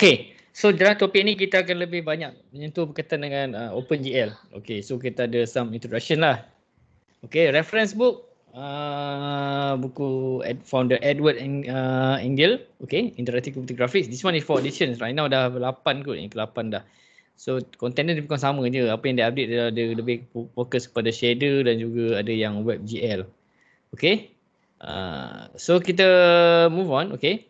Okay, so dalam topik ni kita akan lebih banyak menyentuh berkaitan dengan OpenGL. Okay, so kita ada some introduction lah. Okay, reference book, buku founder Edward Engel. Okay, Interactive Computer Graphics. This one is for editions. Right now dah 8 kot, yang ke-8 dah. So content dia bukan sama je. Apa yang dia update dia ada lebih fokus kepada shader dan juga ada yang WebGL. Okay, so kita move on. Okay.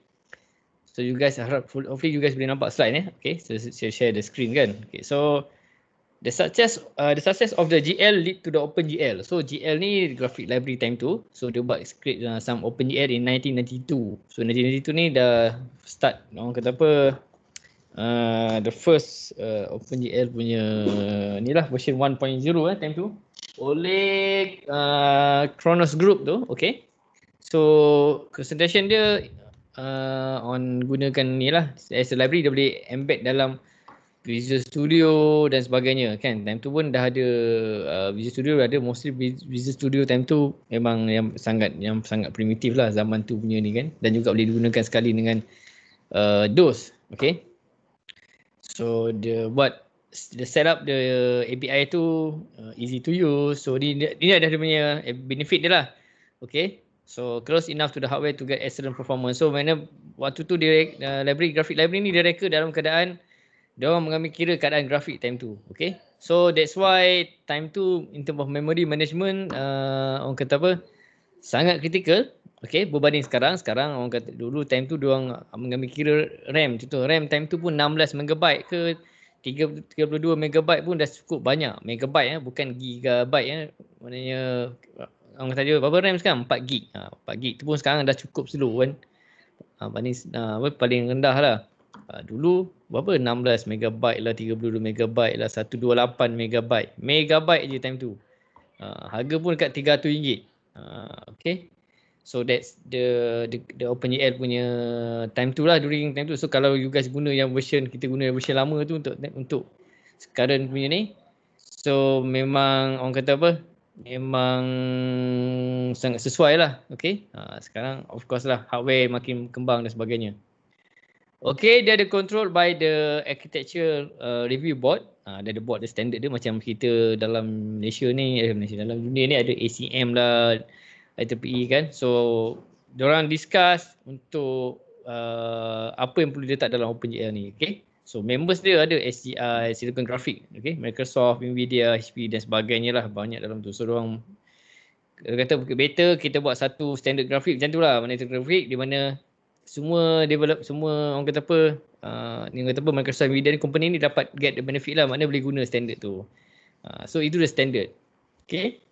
So you guys harap hopefully you guys boleh nampak slide ni. Okay, so saya share the screen kan. Okay, so the success of the GL lead to the OpenGL. So GL ni graphic library time tu. So dia buat script some OpenGL in 1992. So 1992 ni dah start orang kata apa the first OpenGL punya ni lah version 1.0 time tu oleh Kronos Group tu. Okay, so concentration dia on gunakan ni lah as a library, dia boleh embed dalam Visual Studio dan sebagainya kan. Time tu pun dah ada Visual Studio, dah ada mostly Visual Studio time tu memang yang sangat primitif lah zaman tu punya ni kan, dan juga boleh digunakan sekali dengan DOS. Okay, so dia buat the setup the API tu easy to use. So ni ada dia punya benefit dia lah. Okay, so close enough to the hardware to get excellent performance. So mana waktu tu dia graphic library ni dia reka dalam keadaan dia orang mengambil kira keadaan grafik time tu. Okay, so that's why time tu in terms of memory management orang kata apa sangat critical. Okay, berbanding sekarang orang kata dulu time tu dia orang mengambil kira RAM. Contoh RAM time tu pun 16 MB ke 32 MB pun dah cukup banyak. Megabyte bukan gigabyte maknanya orang kata dia berapa RAM sekarang? 4 gig. 4 gig tu pun sekarang dah cukup slow kan. Banding paling rendah lah. Dulu berapa? 16 MB lah, 32 MB lah, 128 MB. Megabyte je time tu. Harga pun dekat RM300. Okay. So that's the OpenGL punya time tu lah, during time tu. So kalau you guys guna yang version, kita guna version lama tu untuk sekarang punya ni. So memang orang kata apa? Memang sangat sesuai lah. Okay. Sekarang of course lah hardware makin kembang dan sebagainya. Okay, dia ada control by the architecture review board. Dia ada board, dia standard dia macam kita dalam Malaysia ni, dalam dunia ni ada ACM lah, IEEE kan. So diorang discuss untuk apa yang perlu letak dalam OpenGL ni. Okay, so members dia ada SGI, Silicon Graphics, okay, Microsoft, Nvidia, HP dan sebagainya lah, banyak dalam tu. So diorang kata better kita buat satu standard grafik macam tu lah, mana grafik di mana semua develop, semua orang kata apa ni kata apa Microsoft, Nvidia ni company ni dapat get the benefit lah, mana boleh guna standard tu. So itu the standard. Okay,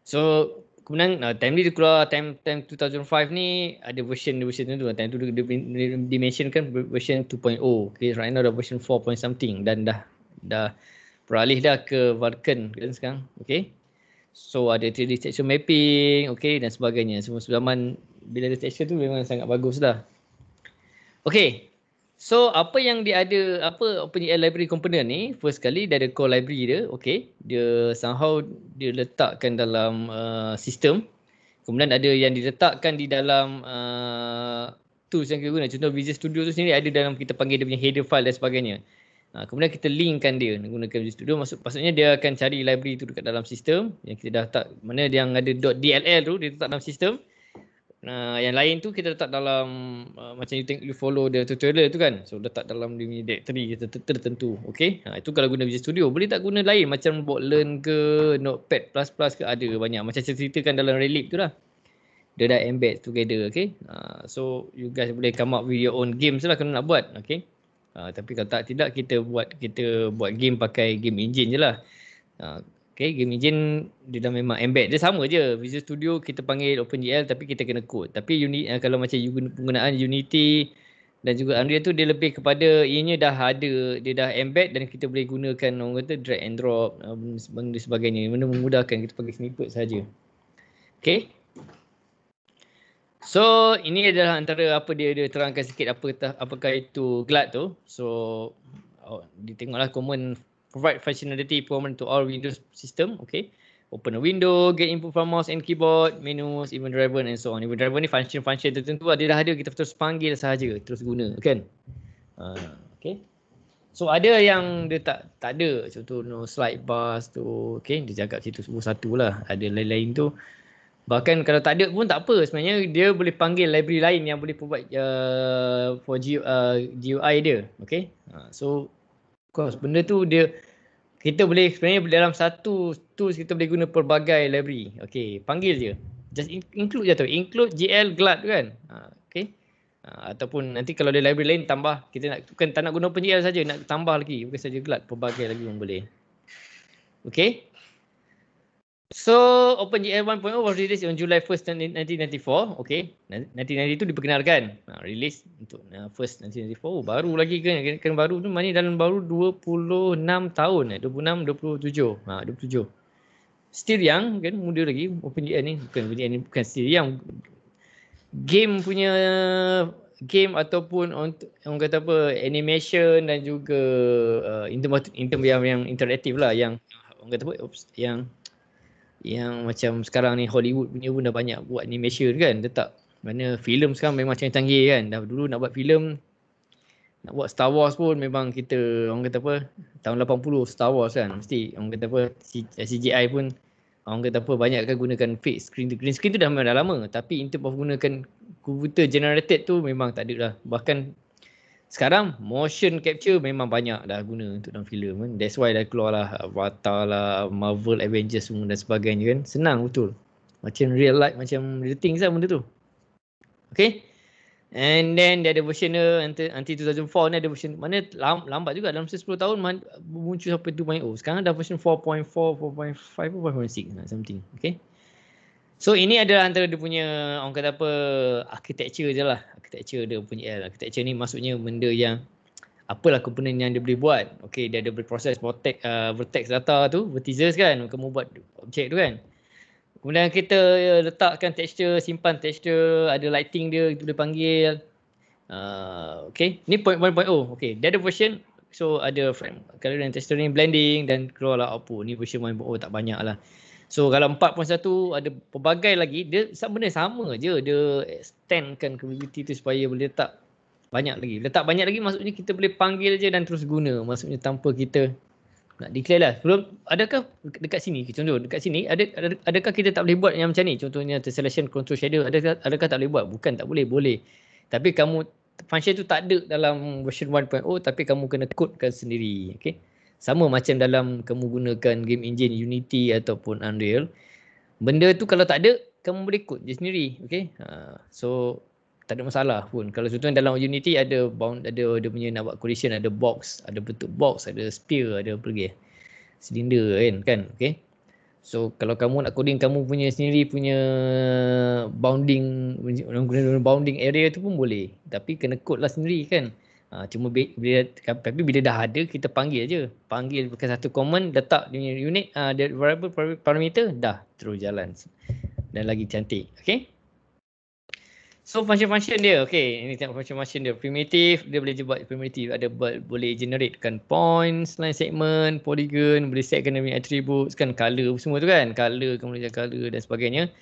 so kemudian time ni dia keluar time 2005 ni ada version tu. Time tu dia dimensionkan version 2.0. Okay, right now dah version 4 point something dan dah beralih dah ke Vulkan kan sekarang. Okay, so ada 3D texture mapping, okay, dan sebagainya. Semua zaman bila ada texture tu memang sangat bagus dah. Okay, so apa yang dia ada, apa OpenGL library component ni, first kali dia ada core library dia. Okay, dia somehow dia letakkan dalam sistem. Kemudian ada yang diletakkan di dalam tools yang kita guna. Contoh Visual Studio tu sendiri ada dalam, kita panggil dia punya header file dan sebagainya. Kemudian kita linkkan dia menggunakan Visual Studio. Maksudnya dia akan cari library tu dekat dalam sistem yang kita dah letak, mana yang ada .dll tu dia letak dalam sistem. Yang lain tu kita letak dalam macam you follow the tutorial tu kan. So letak dalam dia directory tertentu. Okay, itu kalau guna Visual Studio. Boleh tak guna lain macam Bootlearn ke Notepad++ ke, ada banyak. Macam saya ceritakan dalam Relic tu lah, dia dah embed together. Okay, so you guys boleh come up with your own games lah kalau nak buat. Okay, tapi kalau tidak kita buat game pakai game engine je lah. Okay, game engine dia dah memang embed. Dia sama je. Visual Studio kita panggil OpenGL tapi kita kena code. Tapi kalau macam penggunaan Unity dan juga Unreal tu, dia lebih kepada ianya dah ada, dia dah embed dan kita boleh gunakan orang kata drag and drop dan sebagainya. Mana memudahkan, kita pakai snippet saja. Okay. So ini adalah antara apa dia terangkan sikit apakah itu GLAD tu. So ditengoklah common provide functionality performance to all Windows system. Okay, open a window, get input from mouse and keyboard, menus, event driver and so on. Event driver ni function tertentu dia dah ada, kita terus panggil sahaja, terus guna kan. Okay. So ada yang dia tak ada, contoh no slide bars tu, okay, dia cakap situ satu lah. Ada lain-lain tu. Bahkan kalau tak ada pun tak apa, sebenarnya dia boleh panggil library lain yang boleh provide for GUI dia, okay. So of course benda tu kita boleh sebenarnya dalam satu tools kita boleh guna pelbagai library, okay, panggil je. Just include je tu, include GL GLAD kan, okay. Ataupun nanti kalau ada library lain tambah, kita nak bukan tak nak guna OpenGL saja, nak tambah lagi, bukan saja GLAD, pelbagai lagi pun boleh. Okay. So OpenGL 1.0 was released on July 1st 1994. Okay. 1992 diperkenalkan. Release untuk first 1994. Baru lagi kan baru tu, maknanya dalam baru 26 tahun 26 27. 27. Still young kan, muda lagi OpenGL ni. OpenGL ni bukan still young. Game ataupun orang kata apa, animation dan juga in term yang interaktif lah, yang orang kata apa, yang macam sekarang ni Hollywood punya pun dah banyak buat animation kan, letak mana filem sekarang memang canggih kan. Dah dulu nak buat filem, nak buat Star Wars pun memang kita orang kata apa, tahun 80 Star Wars kan, mesti orang kata apa CGI pun orang kata apa banyak kan gunakan fake screen. Green screen tu dah memang dah lama, tapi in term of gunakan computer generated tu memang tak ada lah. Bahkan sekarang motion capture memang banyak dah guna untuk dalam filem kan. That's why dah keluar lah Avatar lah, Marvel Avengers semua dan sebagainya kan. Senang betul. Macam real life, macam real things lah benda tu. Okay. And then dia ada version dia nanti 2004 ni ada version, mana lambat juga dalam 10 tahun muncul sampai 2.0. Sekarang dah version 4.4, 4.5, 4.6 something. Okay. So ini adalah antara dia punya orang kata apa, architecture je lah. Architecture dia punya architecture ni maksudnya benda yang apalah komponen yang dia boleh buat. Okay, dia ada berproses vertex data tu, vertices kan, kamu buat objek tu kan. Kemudian kita letakkan texture, simpan texture, ada lighting dia, kita boleh panggil. Okay, ni point 1.0. Okay, dia ada version, so ada frame, color dan texturing, blending dan keluarlah output. Ni version 1.0 tak banyak lah. So kalau 4.1 ada pelbagai lagi, dia benda sama je, dia extendkan capability tu supaya boleh letak banyak lagi. Letak banyak lagi maksudnya kita boleh panggil je dan terus guna, maksudnya tanpa kita nak declare lah. Sebelum, adakah dekat sini, contoh dekat sini, adakah kita tak boleh buat yang macam ni? Contohnya selection control shadow, adakah tak boleh buat? Bukan tak boleh, boleh. Tapi kamu, function tu tak ada dalam version 1.0, tapi kamu kena codekan sendiri. Okay. Sama macam dalam kamu gunakan game engine Unity ataupun Unreal. Benda tu kalau tak ada, kamu boleh code je sendiri. Okay. So tak ada masalah pun. Kalau contohnya dalam Unity ada dia punya nak buat collision, ada box, ada bentuk box, ada sphere, ada apa lagi, silinder kan. Okay. So kalau kamu nak coding kamu punya sendiri punya bounding area tu pun boleh. Tapi kena code lah sendiri kan. Tapi bila dah ada, kita panggil je. Panggil pakai satu command, letak dia unit, variable parameter, dah terus jalan. Dan lagi cantik. Okay. So function dia, okay, ini tengok function dia. Primitive, dia boleh buat primitive. Boleh generatekan points, line segment, polygon, boleh setkan dia punya attributes, kan color semua tu kan. Color, kemudian color dan sebagainya.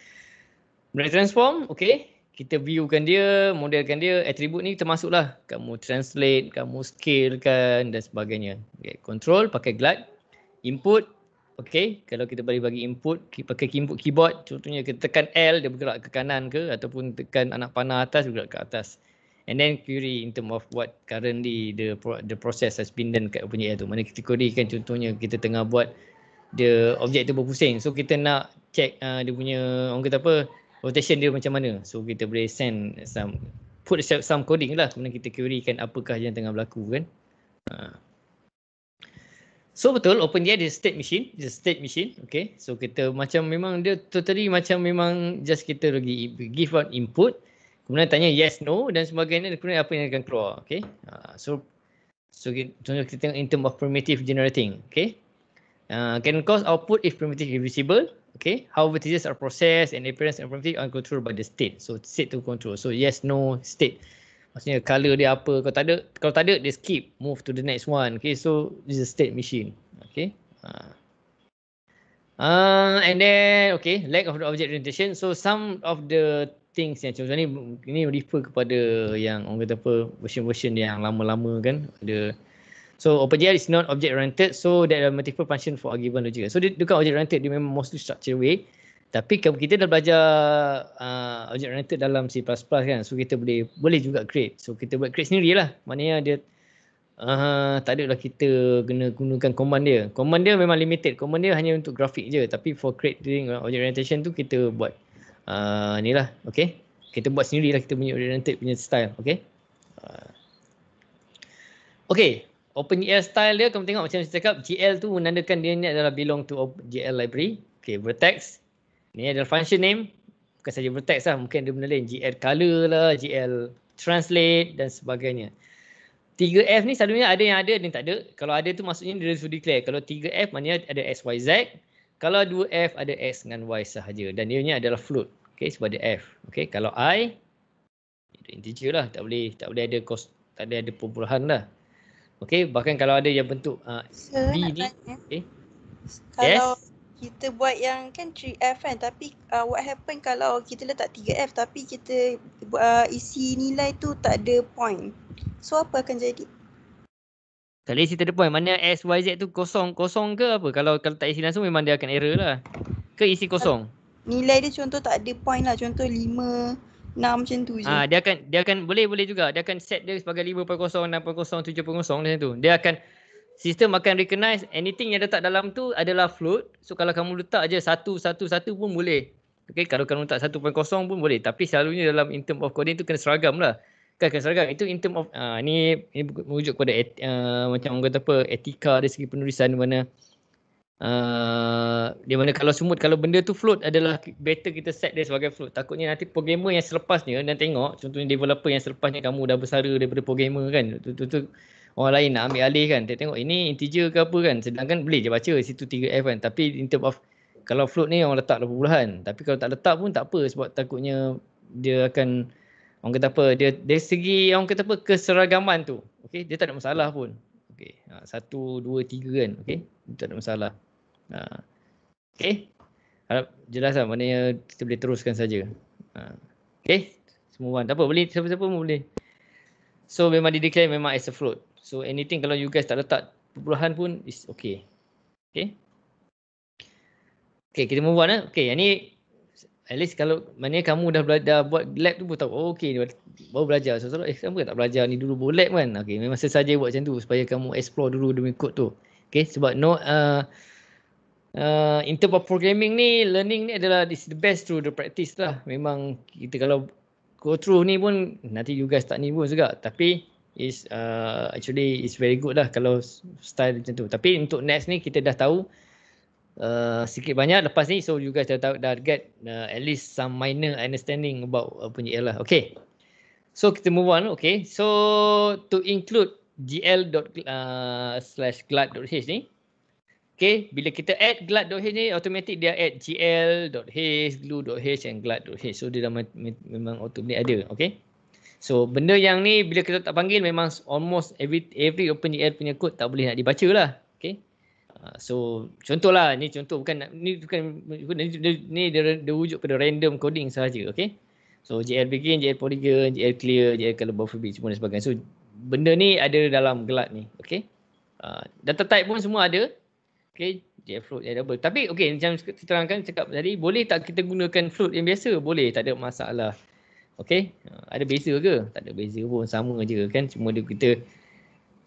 Boleh transform, okay. Kita viewkan dia, modelkan dia, attribute ni termasuklah. Kamu translate, kamu scale kan dan sebagainya. Okay. Control, pakai GLAD. Input, okay. Kalau kita bagi input, pakai input keyboard. Contohnya kita tekan L, dia bergerak ke kanan ke. Ataupun tekan anak panah atas, dia bergerak ke atas. And then query in term of what currently the process has been done kat OpenAI tu. Mana kita query kan, contohnya kita tengah buat dia objek tu berpusing. So kita nak check dia punya, orang kata apa, rotation dia macam mana. So kita boleh put some coding lah. Kemudian kita query kan apakah yang tengah berlaku kan. So betul, OpenAI dia state machine. Dia state machine. Okay. So kita macam memang dia totally macam memang just kita lagi give out input. Kemudian tanya yes, no dan sebagainya. Kemudian apa yang akan keluar. Okay. So contoh kita tengok in term of primitive generating. Okay. Can cause output if primitive is visible. Okay. How vertices are processed and appearance and primitive are controlled by the state. So state to control. So yes, no, state. Maksudnya color dia apa. Kalau tak ada dia skip, move to the next one. Okay. So this is a state machine. Okay. And then okay, lack of the object orientation. So some of the things yang contoh ni refer kepada yang orang kata apa version-version yang lama-lama kan ada. So OpenGL is not object oriented, so there are multiple function for a given logic. So dia bukan object oriented, dia memang mostly structured way. Tapi kalau kita dah belajar object oriented dalam C++ kan, so kita boleh juga create. So kita buat create sendirilah. Maknanya dia tak ada lah kita kena gunakan command dia. Command dia memang limited. Command dia hanya untuk grafik je. Tapi for creating object orientation tu kita buat ni lah. Okay. Kita buat sendiri lah kita punya oriented punya style. Okay. Okay. OpenGL style dia kamu tengok macam saya cakap. GL tu menandakan dia ni adalah belong to GL library. Okay. Vertex. Ni adalah function name. Bukan saja vertex lah. Mungkin ada benda lain. GL color lah. GL translate dan sebagainya. 3F ni selalunya ada yang tak ada. Kalau ada tu maksudnya dia sudah declare. Kalau 3F maknanya ada X, Y, Z. Kalau 2F ada X dengan Y sahaja. Dan dia adalah float. Okay, sebab ada F. Okay, kalau I, integer lah. Tak boleh ada perpuluhan lah. Okay, bahkan kalau ada yang bentuk B ni. Okay. Kalau kita buat yang kan 3F kan. Tapi what happen kalau kita letak 3F tapi kita isi nilai tu tak ada point. So apa akan jadi? Kalau isi tak ada point, mana X, Y, Z tu kosong ke apa? Kalau tak isi langsung memang dia akan error lah. Ke isi kosong? Nilai dia contoh tak ada point lah. Contoh 5, 6 macam tu je. Dia akan boleh juga. Dia akan set dia sebagai 5.0, 6.0, 7.0 macam tu. Sistem akan recognize anything yang letak dalam tu adalah float. So kalau kamu letak je 1, 1, 1 pun boleh. Okay, kalau kamu letak 1.0 pun boleh. Tapi selalunya dalam in term of coding tu kena seragam lah. Kena seragam. Itu in term of ni merujuk kepada macam orang kata apa, etika dari segi penulisan di mana kalau benda tu float adalah better kita set dia sebagai float. Takutnya nanti programmer yang selepasnya dan tengok, contohnya developer yang selepasnya kamu dah bersara daripada programmer kan. Tu orang lain nak ambil alih kan. Dia tengok ini integer ke apa kan. Sedangkan boleh je baca situ 3F kan. Tapi in term of kalau float ni orang letak perpuluhan. Tapi kalau tak letak pun tak apa sebab takutnya dia akan orang kata apa, dia dari segi orang kata apa keseragaman tu. Okey, dia tak ada masalah pun. Okey. 1 2 3 kan. Okey. Tak ada masalah. Okey. Harap jelas lah, maknanya kita boleh teruskan saja. Okey. Semua tak apa, boleh siapa-siapa pun boleh. So memang di declare memang as a float. So anything kalau you guys tak letak perpuluhan pun is okay. Okay. Okay, kita move on lah. Okay, yang ni at least kalau maknanya kamu dah buat lab tu pun tahu. Oh, okay, baru belajar. So kenapa tak belajar ni dulu buat lab kan? Okay, memang sesaja buat macam tu supaya kamu explore dulu demi kod tu. Okay, sebab in terms of programming ni, learning ni adalah is the best through the practice lah. Memang kita kalau go through ni pun nanti you guys tak ni pun juga. Tapi actually is very good lah kalau style macam tu. Tapi untuk next ni kita dah tahu sikit banyak lepas ni, so you guys dah get at least some minor understanding about OpenGL lah. Okay, so kita move on. Okay, so to include gl./glad.h ni, okay, bila kita add glad.h ni automatic dia add gl.h, glue.h and glad.h. So dia dah memang automatic ada. Okay, so benda yang ni bila kita tak panggil memang almost every OpenGL punya code tak boleh nak dibaca lah. Okay. So contohlah, ni contoh bukan ni dia wujud pada random coding sahaja. Okay, so GL begin, GL polygon, GL clear, GL color buffer semua dan sebagainya. So benda ni ada dalam glad ni. Okay, data type pun semua ada. Okay, GL float, GL double. Tapi okay, macam saya terangkan cakap tadi, boleh tak kita gunakan float yang biasa? Boleh, tak ada masalah. Okay, ada beza ke? Tak ada beza pun, sama je kan. Cuma kita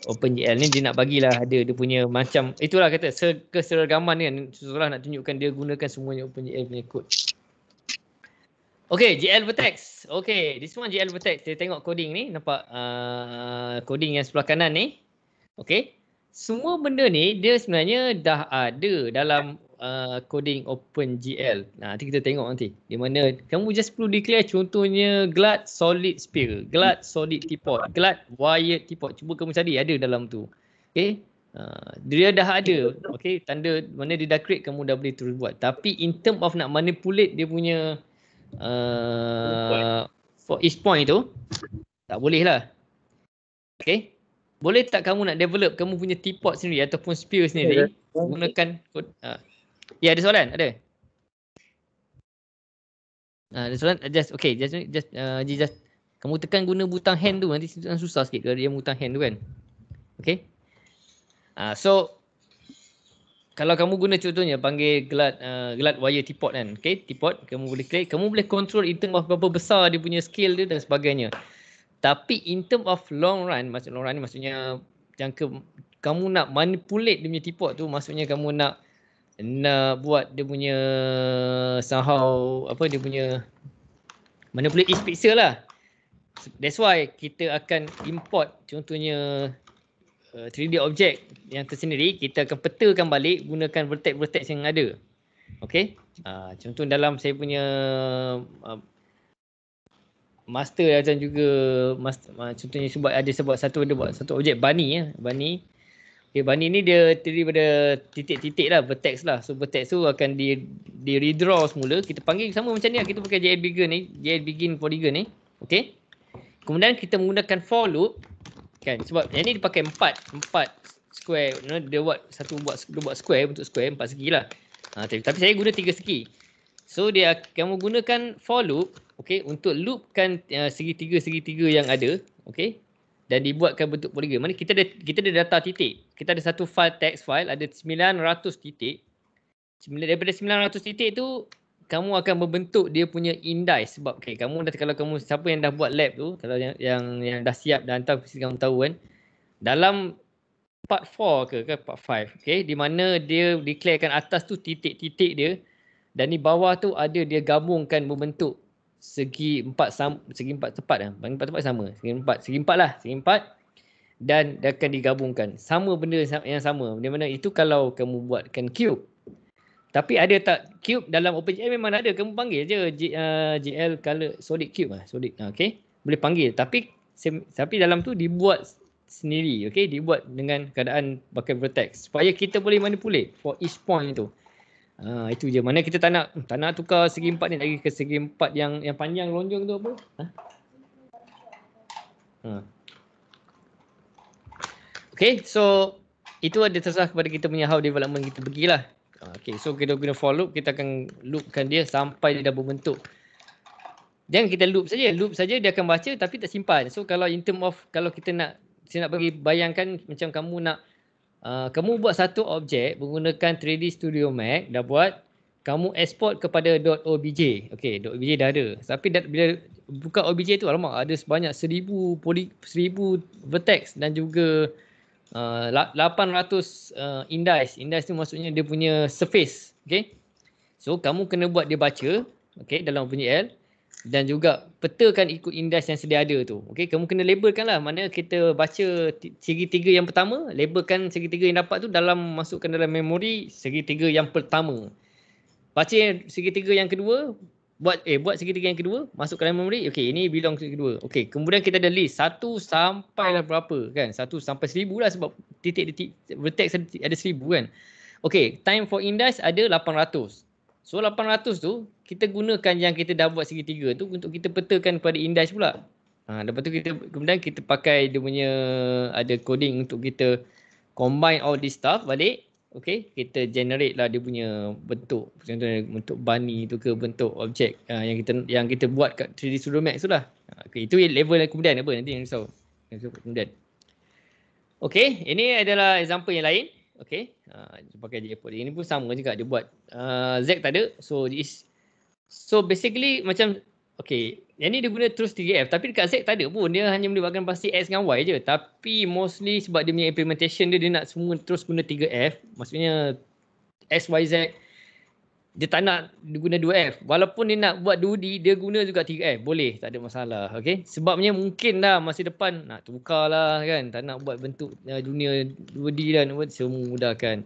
OpenGL ni dia nak bagilah ada dia punya macam, itulah kata keseragaman ni kan. Susah nak tunjukkan dia gunakan semuanya OpenGL punya code. Okay, GL Vertex. Okay, this one GL Vertex. Kita tengok coding ni, nampak coding yang sebelah kanan ni. Okay, semua benda ni dia sebenarnya dah ada dalam coding OpenGL. Nanti kita tengok nanti. Di mana kamu just perlu declare contohnya glad solid sphere, glad solid teapot, glad wired teapot. Cuba kamu cari ada dalam tu. Okay. Dia dah ada. Okay. Tanda mana dia dah create, kamu dah boleh terus buat. Tapi in term of nak manipulate dia punya for each point tu, tak boleh lah. Okay. Boleh tak kamu nak develop kamu punya teapot sendiri ataupun sphere sendiri, gunakan Ya, ada soalan? Ada? Ada soalan? Just kamu tekan guna butang hand tu, nanti susah sikit kalau dia butang hand tu kan. Okay. So kalau kamu guna contohnya panggil gelat wire teapot kan. Okay, teapot kamu boleh klik, kamu boleh control in term of berapa besar dia punya scale dia dan sebagainya. Tapi in term of long run ni maksudnya jangka kamu nak manipulate dia punya teapot tu, maksudnya kamu nak buat dia punya somehow apa dia punya manipulate each pixel lah. That's why kita akan import contohnya 3D object yang tersendiri, kita akan petakan balik gunakan vertex-vertex yang ada. Okey. Contoh dalam saya punya master dan juga contohnya sebab satu objek bunny ya. Bunny. Okay, bunny ni dia terdiri pada titik-titik lah, vertex lah. So vertex tu akan di redraw semula. Kita panggil sama macam ni lah. Kita pakai JL Polygon ni. Okey. Kemudian kita menggunakan for loop. Kan, sebab yang ni dipakai 4 square, dia buat square, bentuk square 4 segi lah. Tapi saya guna 3 segi. So kamu gunakan for loop, okey, untuk loopkan segitiga yang ada, okey, dan dibuatkan bentuk poligon. Mana kita ada data titik. Kita ada satu text file ada 900 titik. Daripada 900 titik tu kamu akan membentuk dia punya index. Sebab kalau kamu siapa yang dah buat lab tu, kalau yang dah siap dah hantar, mesti kamu tahu kan, dalam part 4 ke part 5, okey, di mana dia declarekan atas tu titik-titik dia dan di bawah tu ada dia gabungkan membentuk segi empat tepat lah. Bagi 4 tepat sama. Segi empat dan dia akan digabungkan. Sama benda yang sama. Di mana itu kalau kamu buatkan cube. Tapi ada tak cube dalam OpenGL memang ada. Kamu panggil je GL color solid cube lah. Solid. Okey. Boleh panggil. Tapi dalam tu dibuat sendiri. Okey. Dibuat dengan keadaan pakai vertex. Supaya kita boleh manipulate for each point tu. Itu je. Mana kita tak nak tukar segi empat ni lagi ke segi empat yang panjang lonjong tu apa? Okay. So itu ada terserah kepada kita punya how development kita pergilah. Okay, so kita guna for loop, kita akan loopkan dia sampai dia dah berbentuk. Jangan kita loop saja dia akan baca tapi tak simpan. So kalau in term of, kalau saya nak bagi bayangkan macam kamu nak, kamu buat satu objek menggunakan 3D Studio Max, dah buat, kamu export kepada .obj. Okay, .obj dah ada. Tapi bila buka obj tu, alamak, ada sebanyak 1000 vertex dan juga 800 index. Index tu maksudnya dia punya surface. Okay. So kamu kena buat dia baca, okay, dalam OpenGL, dan juga petakan ikut index yang sedia ada tu. Okay, kamu kena labelkan lah. Mana kita baca segitiga yang pertama, labelkan segitiga yang dapat tu masukkan dalam memori segitiga yang pertama. Baca segitiga yang kedua, buat segitiga yang kedua, masuk ke dalam memori. Okey, ini belong ke kedua. Okey, kemudian kita ada list 1 sampai lah berapa kan? 1 sampai 1000 lah sebab titik vertex ada 1000 kan. Okey, time for index ada 800. So 800 tu kita gunakan yang kita dah buat segitiga tu untuk kita petakan pada index pula. Lepas tu kemudian kita pakai dia punya ada coding untuk kita combine all this stuff balik. Okay, kita generate lah dia punya bentuk. Contohnya bentuk bunny tu ke bentuk objek yang kita buat kat 3D Studio Max tu lah. Okay, itu level yang kemudian apa nanti yang risau. Kemudian. Okay, ini adalah example yang lain. Okay, pakai JL. Ini pun sama juga dia buat. Z tak ada. So basically macam, okay, yang ni dia guna terus 3F. Tapi dekat Z tak ada pun. Dia hanya melibatkan pasti X dengan Y je. Tapi mostly sebab dia punya implementation dia nak semua terus guna 3F. Maksudnya X, Y, Z. Dia tak nak dia guna 2F. Walaupun dia nak buat 2D, dia guna juga 3F. Boleh, tak ada masalah. Okay. Sebabnya mungkin lah masa depan nak tukar lah kan. Tak nak buat bentuk junior 2D dan semua mudah kan.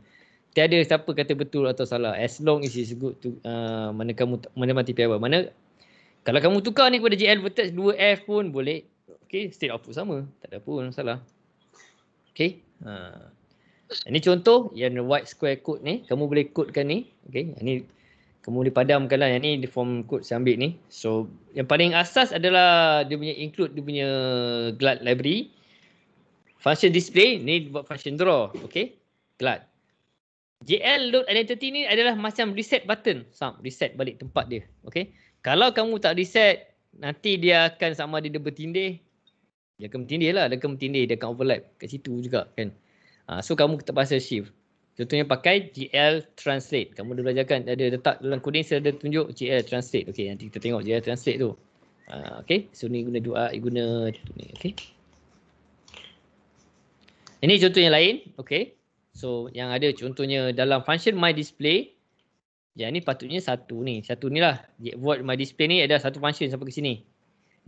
Tiada siapa kata betul atau salah. As long as it's good to mana mati apa. Mana kalau kamu tukar ni kepada GL vertex 2F pun boleh. Okay, state output sama. Tak ada pun masalah. Okay. Ini contoh yang white square code ni. Kamu boleh codekan ni. Okay, ini kamu boleh padamkan lah. Yang ni di form code saya ambil ni. So, yang paling asas adalah dia punya include dia punya GLAD library. Function display, ni buat function draw. Okay, GLAD. JL load identity ni adalah macam reset button. Reset balik tempat dia. Okay. Kalau kamu tak reset, nanti dia akan sama ada dia bertindih. Dia akan bertindih lah. Dia akan bertindih. Dia akan overlap kat situ juga kan. So kamu terpaksa shift. Contohnya pakai GL translate. Kamu dah belajarkan. Ada letak dalam coding saya ada tunjuk GL translate. Okay. Nanti kita tengok GL translate tu. Okay. So ni guna dua. Guna ni. Okay. Ini contoh yang lain. Okay. So yang ada contohnya dalam function myDisplay. Yang ni patutnya satu ni. Satu ni lah. Void myDisplay ni ada satu function sampai ke sini.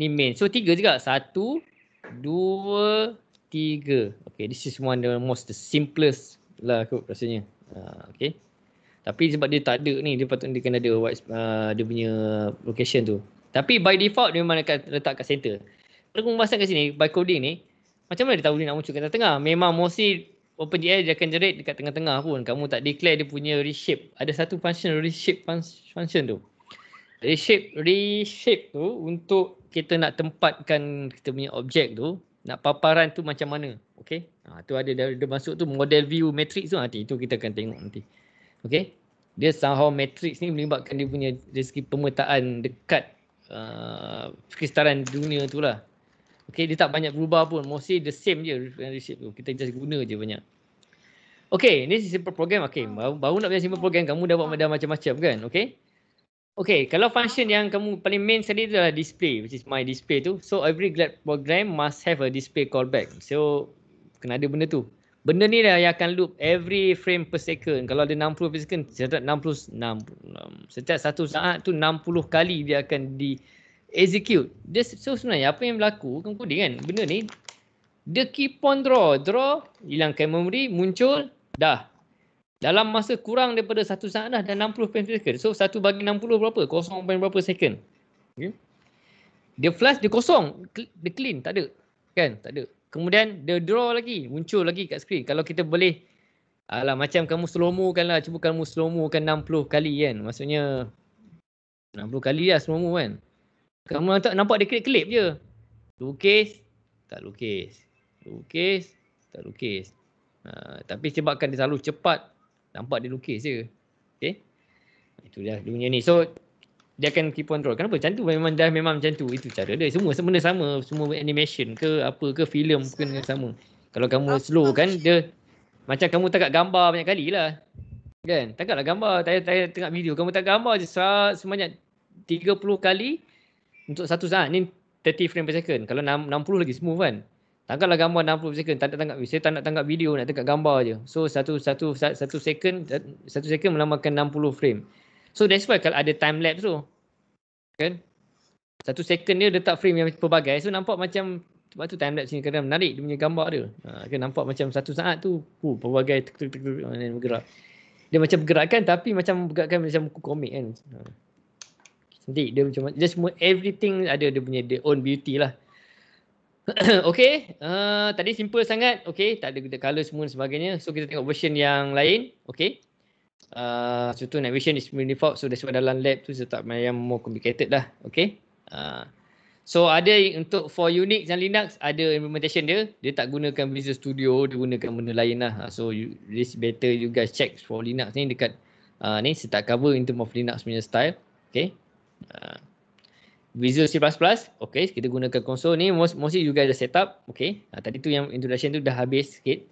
Ni main. So 3 juga. 1, 2, 3. Okay. This is one of the most simplest lah kot rasanya. Okay. Tapi sebab dia tak ada ni. Dia patutnya dia kena ada dia punya location tu. Tapi by default dia memang akan letak kat center. Kalau pembahasan kat sini. By coding ni. Macam mana dia tahu dia nak muncul kat tengah? Memang mostly OpenGL dia akan generate dekat tengah-tengah pun. Kamu tak declare dia punya reshape. Ada satu function reshape function tu. Reshape tu untuk kita nak tempatkan kita punya objek tu. Nak paparan tu macam mana. Okay. Tu ada dia masuk tu model view matrix tu. Nanti itu kita akan tengok nanti. Okay. Dia somehow matrix ni melibatkan dia punya dari segi pemetaan dekat sekitaran dunia tu lah. Okay, dia tak banyak berubah pun. Mostly the same je reshape tu. Kita just guna je banyak. Okay, ni simple program. Okay, baru nak belajar simple program, kamu dah buat macam-macam kan? Okay. Okay, kalau function yang kamu paling main sekali tu adalah display, which is myDisplay tu. So, every GLAD program must have a display callback. So, kena ada benda tu. Benda ni lah yang akan loop every frame per second. Kalau ada 60 per second, setiap 60, setiap satu saat tu 60 kali dia akan execute. So sebenarnya apa yang berlaku kan coding kan, benda ni dia keep on draw, hilangkan memory, muncul, dah. Dalam masa kurang daripada satu saat dah 60 frame per second. So 1 bagi 60 berapa? 0 berapa second. Okay. Dia flash, dia kosong, dia clean, tak ada. Kan? Tak ada. Kemudian dia draw lagi, muncul lagi kat screen. Kalau kita boleh macam kamu slow-mo kan lah, cuba kamu slow-mo kan 60 kali kan. Maksudnya 60 kali lah slow-mo kan. Kamu nampak dia kelip-kelip je. Lukis, tak lukis. Lukis, tak lukis. Tapi sebabkan dia terlalu cepat, nampak dia lukis je. Okay. Itu dia punya ni. So, dia akan keep on draw. Kenapa? Macam tu memang macam tu. Itu cara dia. Semua benda sama. Semua animation ke apa ke filem ke sama. Kalau kamu slow kan, dia macam kamu tangkap gambar banyak kali lah. Kan? Tangkaplah gambar. Tengok video. Kamu tangkap gambar je sebanyak 30 kali. Untuk satu saat ni 30 frame per second. Kalau 60 lagi smooth kan. Tangkaplah gambar 60 second. Tak nak tangkap. Saya tak nak tangkap video. Nak tangkap gambar je. So satu second melambangkan 60 frame. So that's why kalau ada time lapse tu. Kan. 1 second dia letak frame yang pelbagai. So nampak macam. Sebab tu time lapse ni kadang menarik. Dia punya gambar dia. Kan nampak macam satu saat tu. Pelbagai bergerak. Dia macam bergerakkan tapi macam bergerakkan macam buku komik kan. Nanti dia macam just semua everything ada dia punya their own beauty lah. Okay. Tadi simple sangat. Okay. Tak ada color semua dan sebagainya. So kita tengok version yang lain. Okay. Contoh navigation is default. So that's why dalam lab tu tak yang more complicated lah. Okay. So ada untuk for Unix dan Linux ada implementation dia. Dia tak gunakan Visual Studio. Dia gunakan benda lain lah. So this better you guys check for Linux ni dekat ni start cover in term of Linux punya style. Okay. Visual C++, okay, kita gunakan konsol ni, mostly you guys dah set up, okay. Tadi tu yang introduction tu dah habis sikit.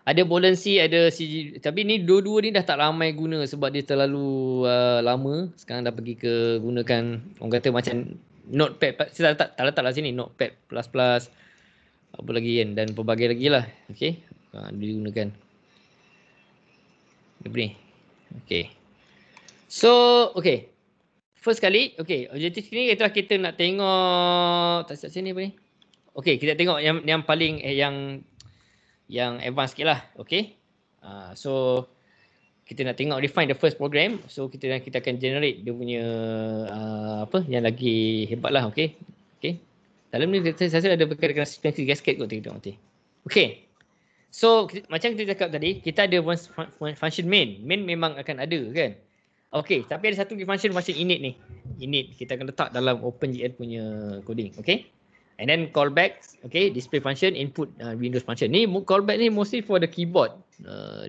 Ada Bolen C, ada CG, tapi ni dua-dua ni dah tak ramai guna sebab dia terlalu lama. Sekarang dah pergi ke gunakan, orang kata macam Notepad, saya tak letaklah sini, Notepad++, apa lagi kan, dan pelbagai lagi lah, okay. Digunakan. Apa ni? Okay. So, okay. First kali, okay, objektif ni kita nak tengok tak sini apa ni? Okay, kita tengok yang paling yang advance sikit lah, okay. So kita nak tengok define the first program. So kita akan generate dia punya apa yang lagi hebat lah, okay. Okay. Dalam ni saya rasa ada berkaitan dengan sequence gasket kot kita tengok nanti. Okay. So macam kita cakap tadi, kita ada function main. Main memang akan ada kan. Okay, tapi ada satu function init ni. Init kita akan letak dalam OpenGL punya coding, okay. And then callback, okay, display function, input Windows function. Ni callback ni mostly for the keyboard.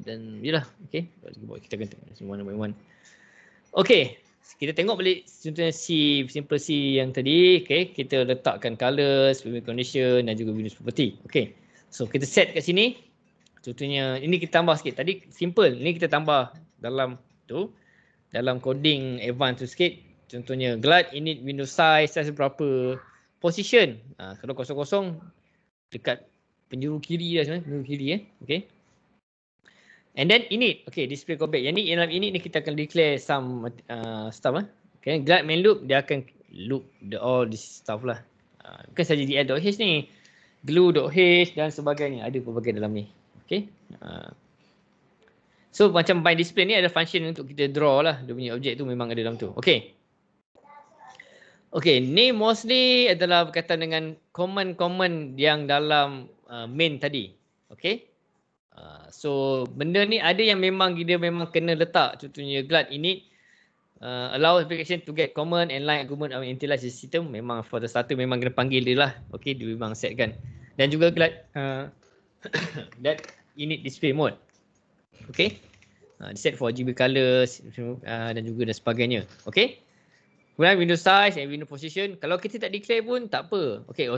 Dan yalah, okey. Kita akan tengok semua one by one. Okey, kita tengok balik contohnya C, simple C yang tadi. Okey, kita letakkan colours, payment condition dan juga Windows property. Okey. So kita set kat sini. Contohnya ini kita tambah sikit. Tadi simple, ini kita tambah dalam tu. Dalam coding advance tu sikit. Contohnya glad init Windows size berapa, position. Kalau kosong-kosong dekat penjuru kiri dah sebenarnya, penjuru kiri okey. And then init, okay, display callback. Yang ni dalam init ni kita akan declare some stuff Okay, glad main loop dia akan loop all this stuff lah. Bukan saja di add.h ni, glue.h dan sebagainya ada pelbagai dalam ni. Okay. So macam by display ni ada function untuk kita draw lah. Dia punya objek tu memang ada dalam tu. Okay. Okay, ni mostly adalah berkaitan dengan command-command yang dalam main tadi. Okay. So benda ni ada yang memang dia memang kena letak, contohnya glad init allow application to get command and line argument of initialize the system, memang for the starter memang kena panggil dia lah. Okay, dia memang setkan. Dan juga glad that init display mode. Okay, set for RGB colors dan juga dan sebagainya. Okay, kemudian Windows size and Windows position. Kalau kita tak declare pun tak apa. Okay,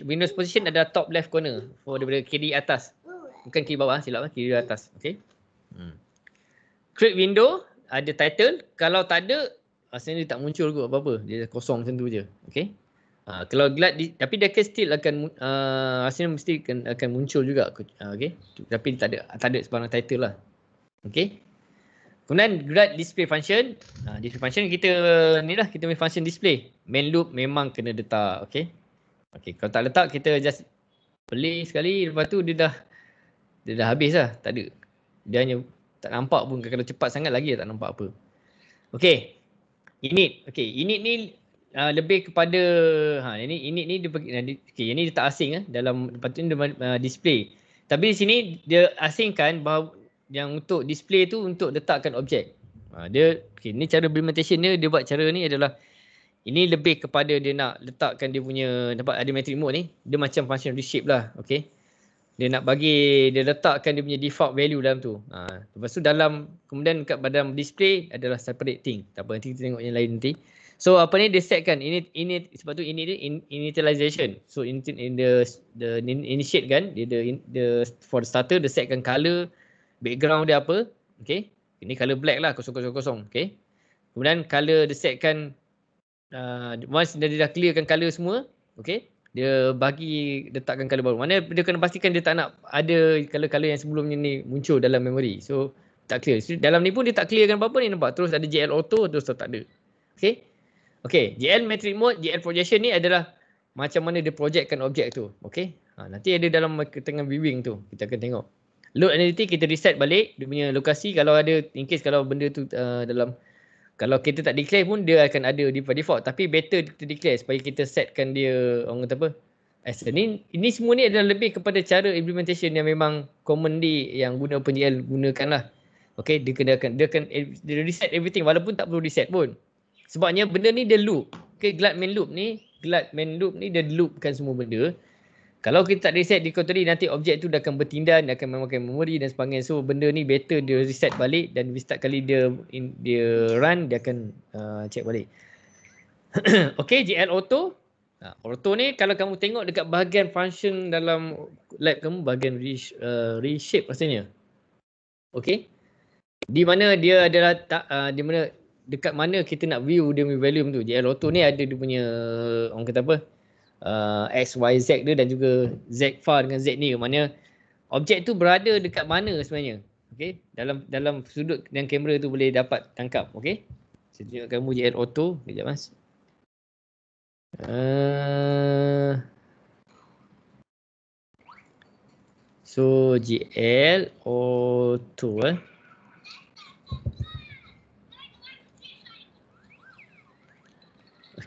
Windows position ada top left corner for daripada kiri atas. Bukan kiri bawah, silap kiri atas. Okay. Create window, ada title. Kalau tak ada, asalnya dia tak muncul kot apa-apa. Dia kosong macam tu je. Okay. Kalau glad, tapi dia still akan, asalnya mesti akan muncul juga. Okay. Tapi tak ada sebarang title lah. Okay. Kemudian glad display function. Display function kita ni lah, kita punya function display. Main loop memang kena letak. Okay. Okay. Kalau tak letak, kita just play sekali. Lepas tu dia dah habis lah. Tak ada. Dia hanya tak nampak pun. Kalau cepat sangat lagi tak nampak apa. Okay. Init. Okay. Init ni lebih kepada init ni dia ini dia tak asing dalam lepas tu dia display. Tapi di sini dia asingkan bahawa yang untuk display tu untuk letakkan objek. Ni cara implementation dia buat cara ni adalah ini lebih kepada dia nak letakkan dia punya, dapat ada metric mode ni, dia macam function reshape lah. Okay. Dia nak bagi, dia letakkan dia punya default value dalam tu. Lepas tu kemudian kat dalam display adalah separate thing. Tak apa, nanti kita tengok yang lain nanti. So apa ni dia setkan sebab tu init dia initialization. So in the initiate kan, dia for the starter dia setkan color, background dia apa. Okay. Ini color black lah, 000. Okay. Kemudian color dia setkan, once dia dah clearkan color semua. Okay. Dia letakkan color baru. Mana dia kena pastikan dia tak nak ada color-color yang sebelumnya ni muncul dalam memory. So tak clear. So, dalam ni pun dia tak clearkan apa-apa ni, nampak. Terus ada GL auto, terus tak ada. Okay. Okay. GL metric mode, GL projection ni adalah macam mana dia projectkan objek tu. Okay. Nanti ada dalam tengah viewing tu. Kita akan tengok. Load analytic kita reset balik dia punya lokasi. Kalau ada, in case kalau benda tu kalau kita tak declare pun dia akan ada di default. Tapi better kita declare supaya kita setkan dia, orang kata apa, ini semua ni adalah lebih kepada cara implementation yang memang commonly yang guna OpenGL gunakan lah. Okay, dia akan reset everything walaupun tak perlu reset pun. Sebabnya benda ni dia loop. Okay, glad main loop ni dia loopkan semua benda. Kalau kita tak reset dikotori, nanti objek tu dah akan bertindan, dia akan memakan memori dan sebagainya. So benda ni better dia reset balik dan setiap kali dia run, dia akan check balik. Okay, GL auto. Auto ni kalau kamu tengok dekat bahagian function dalam lab kamu, bahagian reshape rasanya. Okay. Di mana dia adalah di mana dekat mana kita nak view dia punya volume tu. GL auto ni ada dia punya, orang kata apa, X, Y, Z dia dan juga Z far dengan Z ni, mana objek tu berada dekat mana sebenarnya. Okay, dalam sudut yang kamera tu boleh dapat tangkap. Okay, saya tunjuk kamu GL auto kejap mas. So GL auto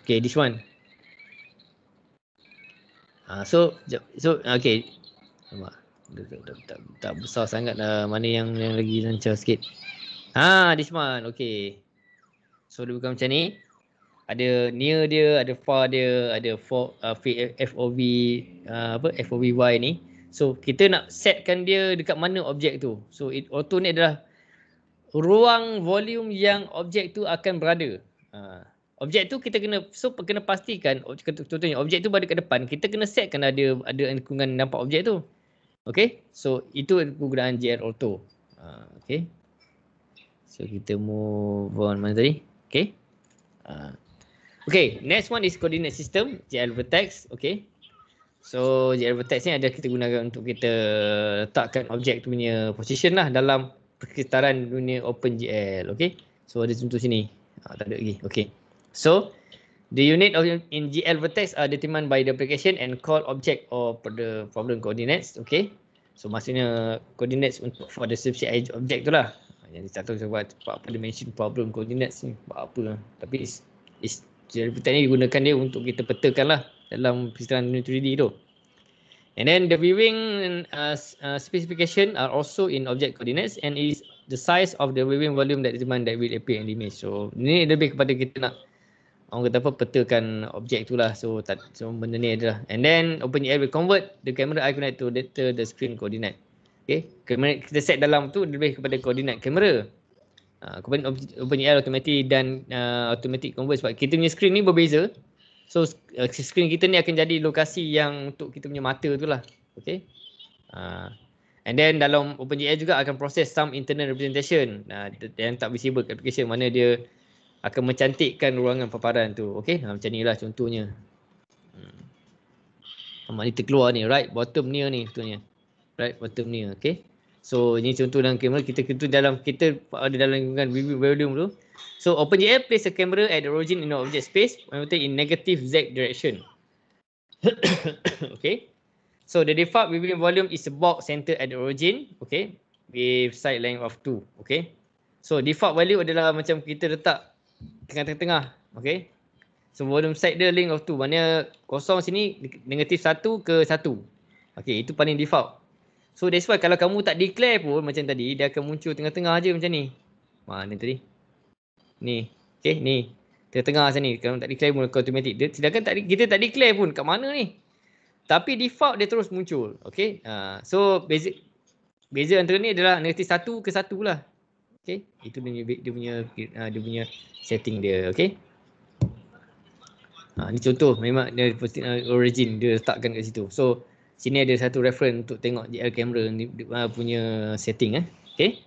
okay, this one. So okay. Nampak. Tak besar sangat lah. Mana yang lagi lancar sikit. This one. Okay. So dia bukan macam ni. Ada near dia, ada far dia, ada FOV FOVY ni. So kita nak setkan dia dekat mana objek tu. So auto ni adalah ruang volume yang objek tu akan berada. Objek tu kita kena pastikan, contohnya objek tu berada kat depan, kita kena setkan ada lingkungan nampak objek tu. Okay, so itu penggunaan GL Auto. Okay, so kita move on mana tadi? Okay. Okay, next one is coordinate system, GL Vertex. Okay, so GL Vertex ni ada kita gunakan untuk kita letakkan objek tu punya position lah dalam persekitaran dunia OpenGL. Okay, so ada contoh sini. Tak ada lagi. Okay, so the unit of in GL Vertex are determined by the application and called object or the problem coordinates. Okay, so maksudnya coordinates untuk for the specific object tu lah. Yang tak tahu sebab apa dimension problem coordinates ni buat apa lah. Tapi GL Vertex ni digunakan dia untuk kita petakan lah dalam persekitaran dunia 3D tu. And then the viewing specification are also in object coordinates and is the size of the viewing volume that determine that will appear in the image. So ni lebih kepada kita nak orang kata apa, petakan objek tu lah. So benda ni adalah, and then OpenGL will convert the camera eye coordinate to the screen coordinate. Okay, kita set dalam tu lebih kepada koordinat kamera. Kemudian OpenGL automatic dan automatic convert sebab kita punya screen ni berbeza. So screen kita ni akan jadi lokasi yang untuk kita punya mata tu lah. Okay. And then dalam OpenGL juga akan proses some internal representation yang tak visible application, mana dia akan mencantikkan ruangan paparan tu. Okay, macam ni lah contohnya. Ni terkeluar ni, right bottom near ni contohnya. Right bottom near. Okay, so ini contoh dalam kamera kita ada dalam lingkungan volume tu. So OpenGL place a camera at the origin in the object space in negative Z direction. Okay, so the default viewing volume is a box centered at the origin. Okay, with side length of 2. Okay, so default value adalah macam kita letak tengah-tengah. Okay, so volume side dia length of 2, maknanya kosong sini negatif 1 ke 1. Okay, itu paling default. So that's why kalau kamu tak declare pun macam tadi, dia akan muncul tengah-tengah je macam ni. Mana tadi? Ni. Okay, ni. Tengah-tengah sini. Kalau tak declare pun automatic. Sedangkan kita tak declare pun kat mana ni. Tapi default dia terus muncul. Okay. So beza antara ni adalah negatif 1 ke 1 lah. Okay. Itu dia punya setting dia. Okay. Ni contoh. Memang dia origin dia letakkan kat situ. So sini ada satu reference untuk tengok GL camera punya setting. Okay.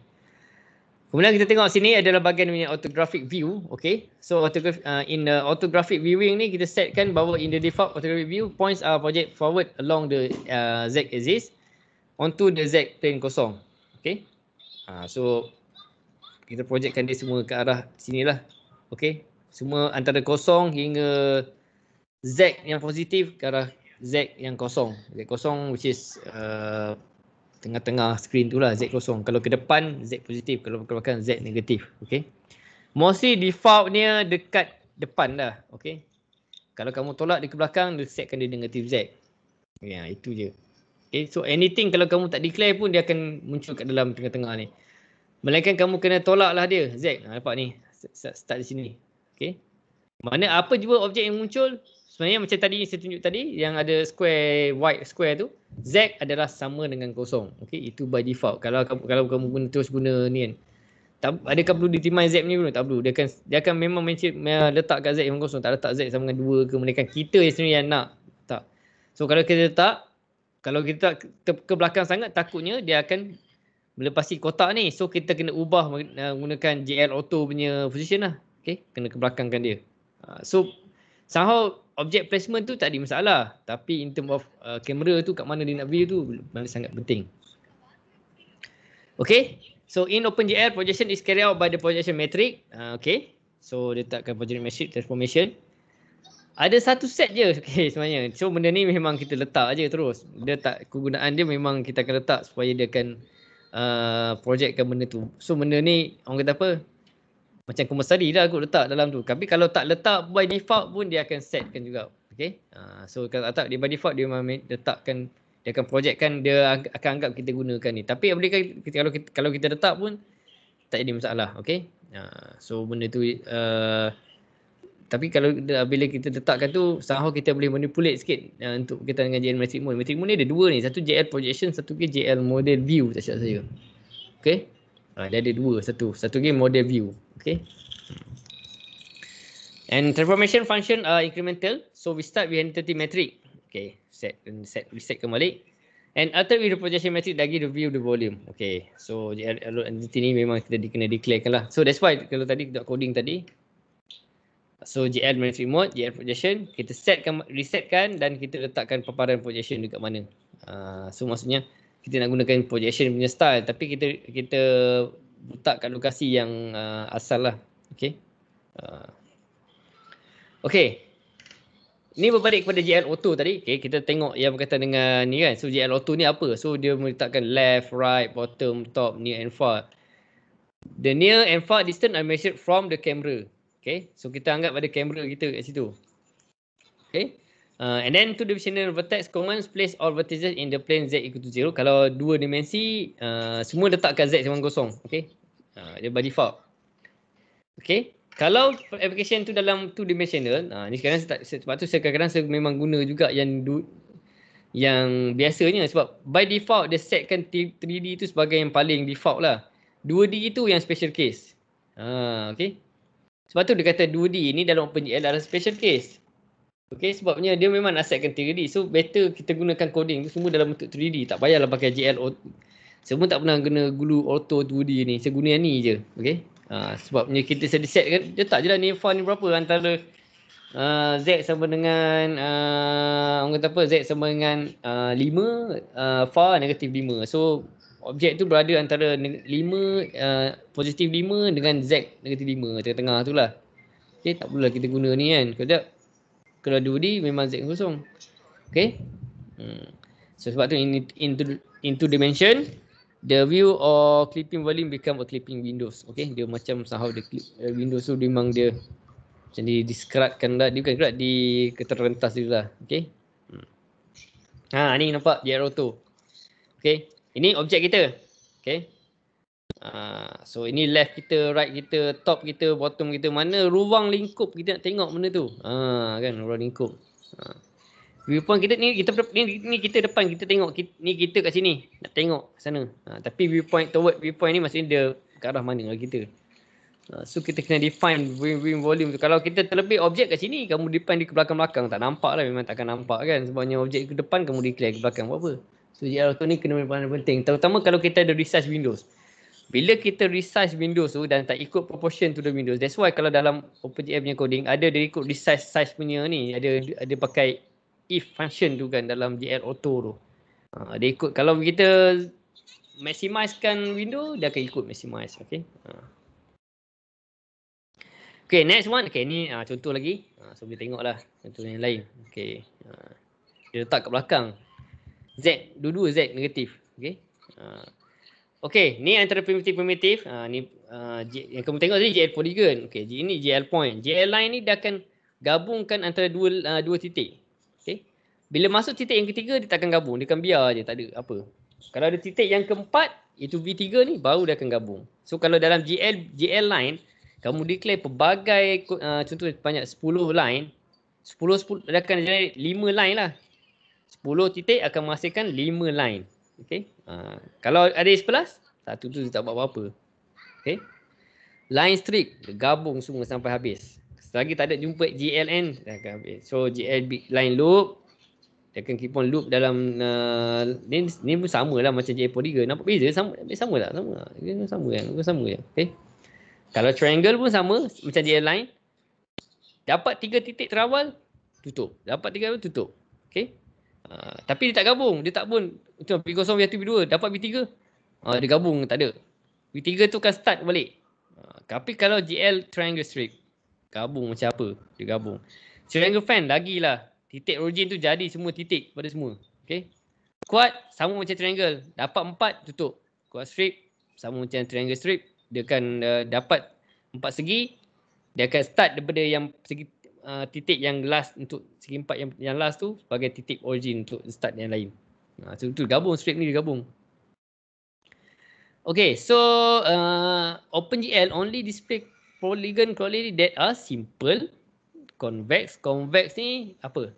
Kemudian kita tengok sini adalah bahagian punya orthographic view. Okay. So in the orthographic viewing ni kita setkan bahawa in the default orthographic view, points are project forward along the Z axis onto the Z plane kosong. Okay. So kita projectkan dia semua ke arah sinilah. Okay. Semua antara kosong hingga Z yang positif ke arah Z yang kosong. Z kosong which is tengah-tengah screen tu lah, Z kosong. Kalau ke depan Z positif, kalau ke belakang Z negatif. Okay. Mostly defaultnya dekat depan dah. Okay. Kalau kamu tolak dia ke belakang, dia setkan dia negatif Z. Ya, itu je. Okay. So anything kalau kamu tak declare pun dia akan muncul kat dalam tengah-tengah ni. Melainkan kamu kena tolak lah dia. Z. Nampak ni. Start di sini. Okay. Mana apa jua objek yang muncul, sebenarnya macam tadi saya tunjuk tadi yang ada square, white square tu, Z adalah sama dengan kosong. Okey, itu by default. Kalau kamu terus guna ni kan. Adakah perlu determine Z ni pun? Tak perlu. Dia akan memang letak kat Z yang kosong, tak letak Z sama dengan 2 ke, melainkan kita yang sebenarnya yang nak. Tak. So kalau kita letak, kalau kita ke belakang sangat, takutnya dia akan melepasi kotak ni. So kita kena ubah menggunakan GL Auto punya position lah. Okey, kena ke belakangkan dia. So somehow object placement tu tak ada masalah, tapi in term of kamera tu kat mana dia nak view tu sangat penting. Okay, so in OpenGL projection is carried out by the projection metric. Okay, so dia letakkan projection metric transformation. Ada satu set je okay, sebenarnya. So benda ni memang kita letak je terus. Dia tak, kegunaan dia memang kita akan letak supaya dia akan projectkan benda tu. So benda ni orang kata apa, macam compulsory lah aku letak dalam tu. Tapi kalau tak letak by default pun dia akan setkan juga. Okay. So kalau tak dia by default dia memang letakkan, dia akan projectkan, dia akan anggap kita gunakan ni. Tapi kalau kita letak pun tak ada masalah. Okay. So benda tu Tapi kalau bila kita letakkan tu, somehow kita boleh manipulate sikit untuk berkaitan dengan JL Metric Mode. Metric Mode ni ada dua ni. Satu JL Projection, satu ke JL Model View tak silap saya. Okay. Dia ada dua. Satu game Model View. Okay. And transformation function are incremental. So we start with entity metric. Okay. Reset kembali. And after with the projection metric, lagi review the volume. Okay. So JL entity ni memang kita kena declare kan lah. So that's why kalau tadi kita coding tadi. So JL metric mode, JL projection, kita resetkan dan kita letakkan paparan projection dekat mana. So maksudnya kita nak gunakan projection punya style tapi kita letak kat lokasi yang asal lah. Okay. Okay. Ni berbalik kepada JL Auto tadi. Okay, kita tengok yang berkaitan dengan ni kan. So JL Auto ni apa? So dia meletakkan left, right, bottom, top, near and far. The near and far distance are measured from the camera. Okay, so kita anggap ada kamera kita kat situ. Okay, and then two-dimensional vertex commands place all vertices in the plane z equal to 0. Kalau dua dimensi, semua letakkan z sama kosong. Okay, dia by default. Okay, kalau application tu dalam two-dimensional, ni sekarang sebab tu saya kadang-kadang memang guna juga yang biasanya sebab by default dia setkan 3D tu sebagai yang paling default lah. 2D itu yang special case. Okay. Sebab tu dia kata 2D ni dalam OpenGL adalah special case. Okay, sebabnya dia memang asalkan 3D. So better kita gunakan coding tu semua dalam bentuk 3D. Tak payahlah pakai GL. Semua tak pernah guna gulu auto 2D ni. Saya guna yang ni je. Okay. Sebabnya kita set kan. Dia tak je lah ni far ni berapa antara Z sama dengan orang kata apa, Z sama dengan 5, far negatif 5. So objek tu berada antara 5, positif 5 dengan Z negatif 5. Tengah-tengah tu lah. Okay, tak perlulah kita guna ni kan. Kalau 2D memang Z kosong. Okay. So sebab tu into dimension, the view or clipping volume become a clipping windows. Okay, dia macam somehow the windows tu memang dia macam di-describekan lah. Dia bukan gerak di keterrentas tu lah. Okay. Ni nampak JL Auto. Okay. Ini objek kita. Okay. So ini left kita, right kita, top kita, bottom kita. Mana ruang lingkup kita nak tengok benda tu. Kan ruang lingkup. Viewpoint kita ni kita depan kita tengok ni kita kat sini nak tengok sana. Tapi viewpoint ni maksudnya dia ke arah mana lah kita. So kita kena define viewing volume tu. Kalau kita terlebih objek kat sini, kamu define di belakang-belakang tak nampak lah, memang takkan nampak kan. Sebabnya objek ke depan kamu declare ke belakang apa-apa. So JL Auto ni kena penting. Terutama kalau kita ada resize windows. Bila kita resize windows tu dan tak ikut proportion to the windows. That's why kalau dalam OpenGL punya coding ada dia ikut resize size punya ni. Ada pakai if function tu kan dalam JL Auto tu. Dia ikut kalau kita maximizekan window dia akan ikut maximize. Okay. Okay, next one. Okay, ni contoh lagi. So boleh tengoklah contoh yang lain. Okay. Dia letak kat belakang. Z, dua-dua Z negatif. Okay. Okay, ni antara primitif. Ni yang kamu tengok tadi JL polygon. Okay, ini JL point. JL line ni dia akan gabungkan antara dua titik. Okay. Bila masuk titik yang ketiga dia tak akan gabung, dia akan biar je, tak ada apa. Kalau ada titik yang keempat, itu V3 ni baru dia akan gabung. So kalau dalam JL line kamu declare pelbagai contoh banyak 10 line, 10 dia akan generate 5 line lah. 10 titik akan menghasilkan 5 line. Okay. Kalau ada 11, satu tu tak buat apa-apa. Okay. Line strip, gabung semua sampai habis. Selagi tak ada jumpa GLN, dah akan habis. So GL line loop, dia akan keep on loop dalam ni pun sama lah macam JL polygon. Nampak beza? Sama tak? Sama kan? Sama je. Okay. Kalau triangle pun sama macam JL line. Dapat 3 titik terawal, tutup. Dapat 3 tutup. Okay. Tapi dia tak gabung, dia tak pun macam V0 V1 V2 dapat V3. Dia gabung tak ada. V3 tu kan start balik. Tapi kalau GL triangle strip gabung macam apa? Dia gabung. Triangle fan lagilah. Titik origin tu jadi semua titik pada semua. Okey. Quad sama macam triangle, dapat 4 tutup. Quad strip sama macam triangle strip, dia akan dapat 4 segi. Dia akan start daripada yang segi titik yang last untuk segi 4 yang last tu sebagai titik origin untuk start yang lain. So tu gabung, strip ni digabung. Okay, so OpenGL only display polygon quality that are simple, convex. Convex ni apa?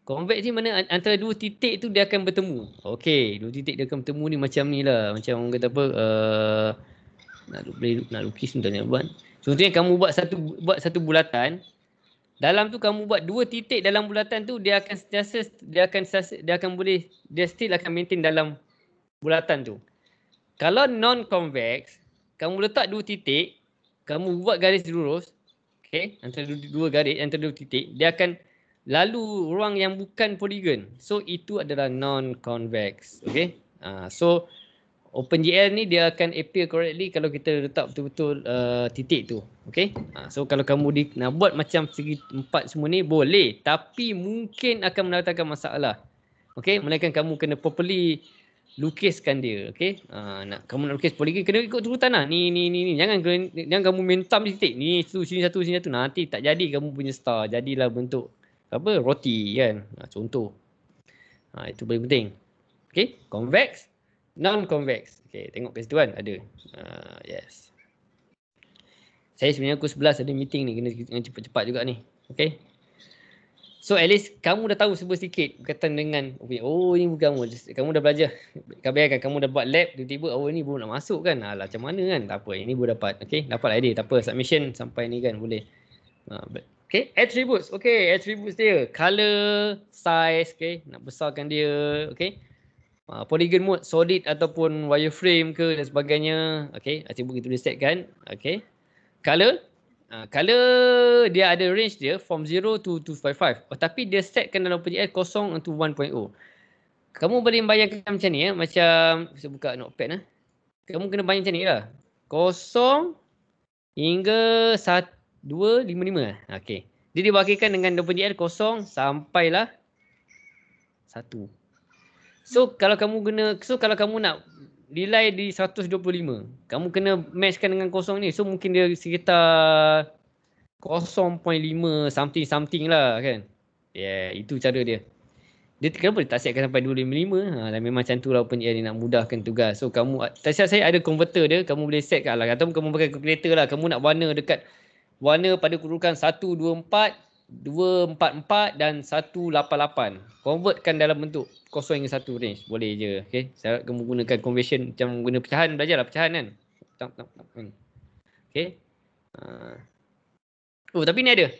Convex ni mana antara dua titik tu dia akan bertemu. Okey, dua titik dia akan bertemu ni macam ni lah. Macam orang kata apa, nak lukis ni tak nak buat. Contohnya kamu buat satu bulatan. Dalam tu kamu buat dua titik dalam bulatan tu, dia still akan maintain dalam bulatan tu. Kalau non convex, kamu letak dua titik, kamu buat garis lurus, okey, antara dua titik, dia akan lalu ruang yang bukan poligon. So itu adalah non convex, okey. So OpenGL ni dia akan appear correctly kalau kita letak betul-betul titik tu. Okay. So kalau kamu nak buat macam segi empat semua ni boleh. Tapi mungkin akan mendatangkan masalah. Okay. Melainkan kamu kena properly lukiskan dia. Okay. Kamu nak lukis poligon kena ikut turutan lah. Ni. Jangan kamu mentam di titik. Ni sini satu. Nanti tak jadi kamu punya star. Jadilah bentuk apa roti kan. Contoh. Itu paling penting. Okay. Convex. Non-convex. Okay, tengok kat situ kan ada. Yes. Saya sebenarnya pukul 11 ada meeting ni. Kena cepat-cepat juga ni. Okay. So at least kamu dah tahu sikit berkaitan dengan ini bukan kamu dah belajar. Bayangkan kamu dah buat lab, tiba-tiba ini baru nak masuk kan. Alah macam mana kan. Tak apa, ini baru dapat. Okay, dapat idea. Tak apa, submission sampai ni kan boleh. Okay, attributes. Okay, attributes dia. Color, size, okay. Nak besarkan dia, okay. Polygon mode, solid ataupun wireframe ke dan sebagainya. Okay, atribut kita boleh set kan. Okay. Color. Color dia ada range dia from 0 to 255. Tapi dia setkan dalam OpenGL 0 to 1.0. Kamu boleh bayangkan macam ni ya. Macam, saya buka notepad. Kamu kena bayang macam ni lah. 0 hingga 255. Okay. Dia diwakilkan dengan OpenGL 0 sampailah 1. So kalau kamu nak nilai di 125, kamu kena matchkan dengan kosong ni. So mungkin dia sekitar 0.5 something lah kan. Yeah, itu cara dia. Dia kenapa dia tak setkan sampai 255? Dan memang macam tu lah OpenGL nak mudahkan tugas. So kamu, tak saya ada converter dia, kamu boleh set kat lah. Ataupun kamu pakai calculator lah. Kamu nak warna dekat warna pada kedudukan 124, 244 dan 188. Convertkan dalam bentuk 0 hingga 1 range. Boleh je. Okay. Syarat kamu gunakan conversion macam guna pecahan. Belajarlah pecahan kan. Okay. Tapi ni ada.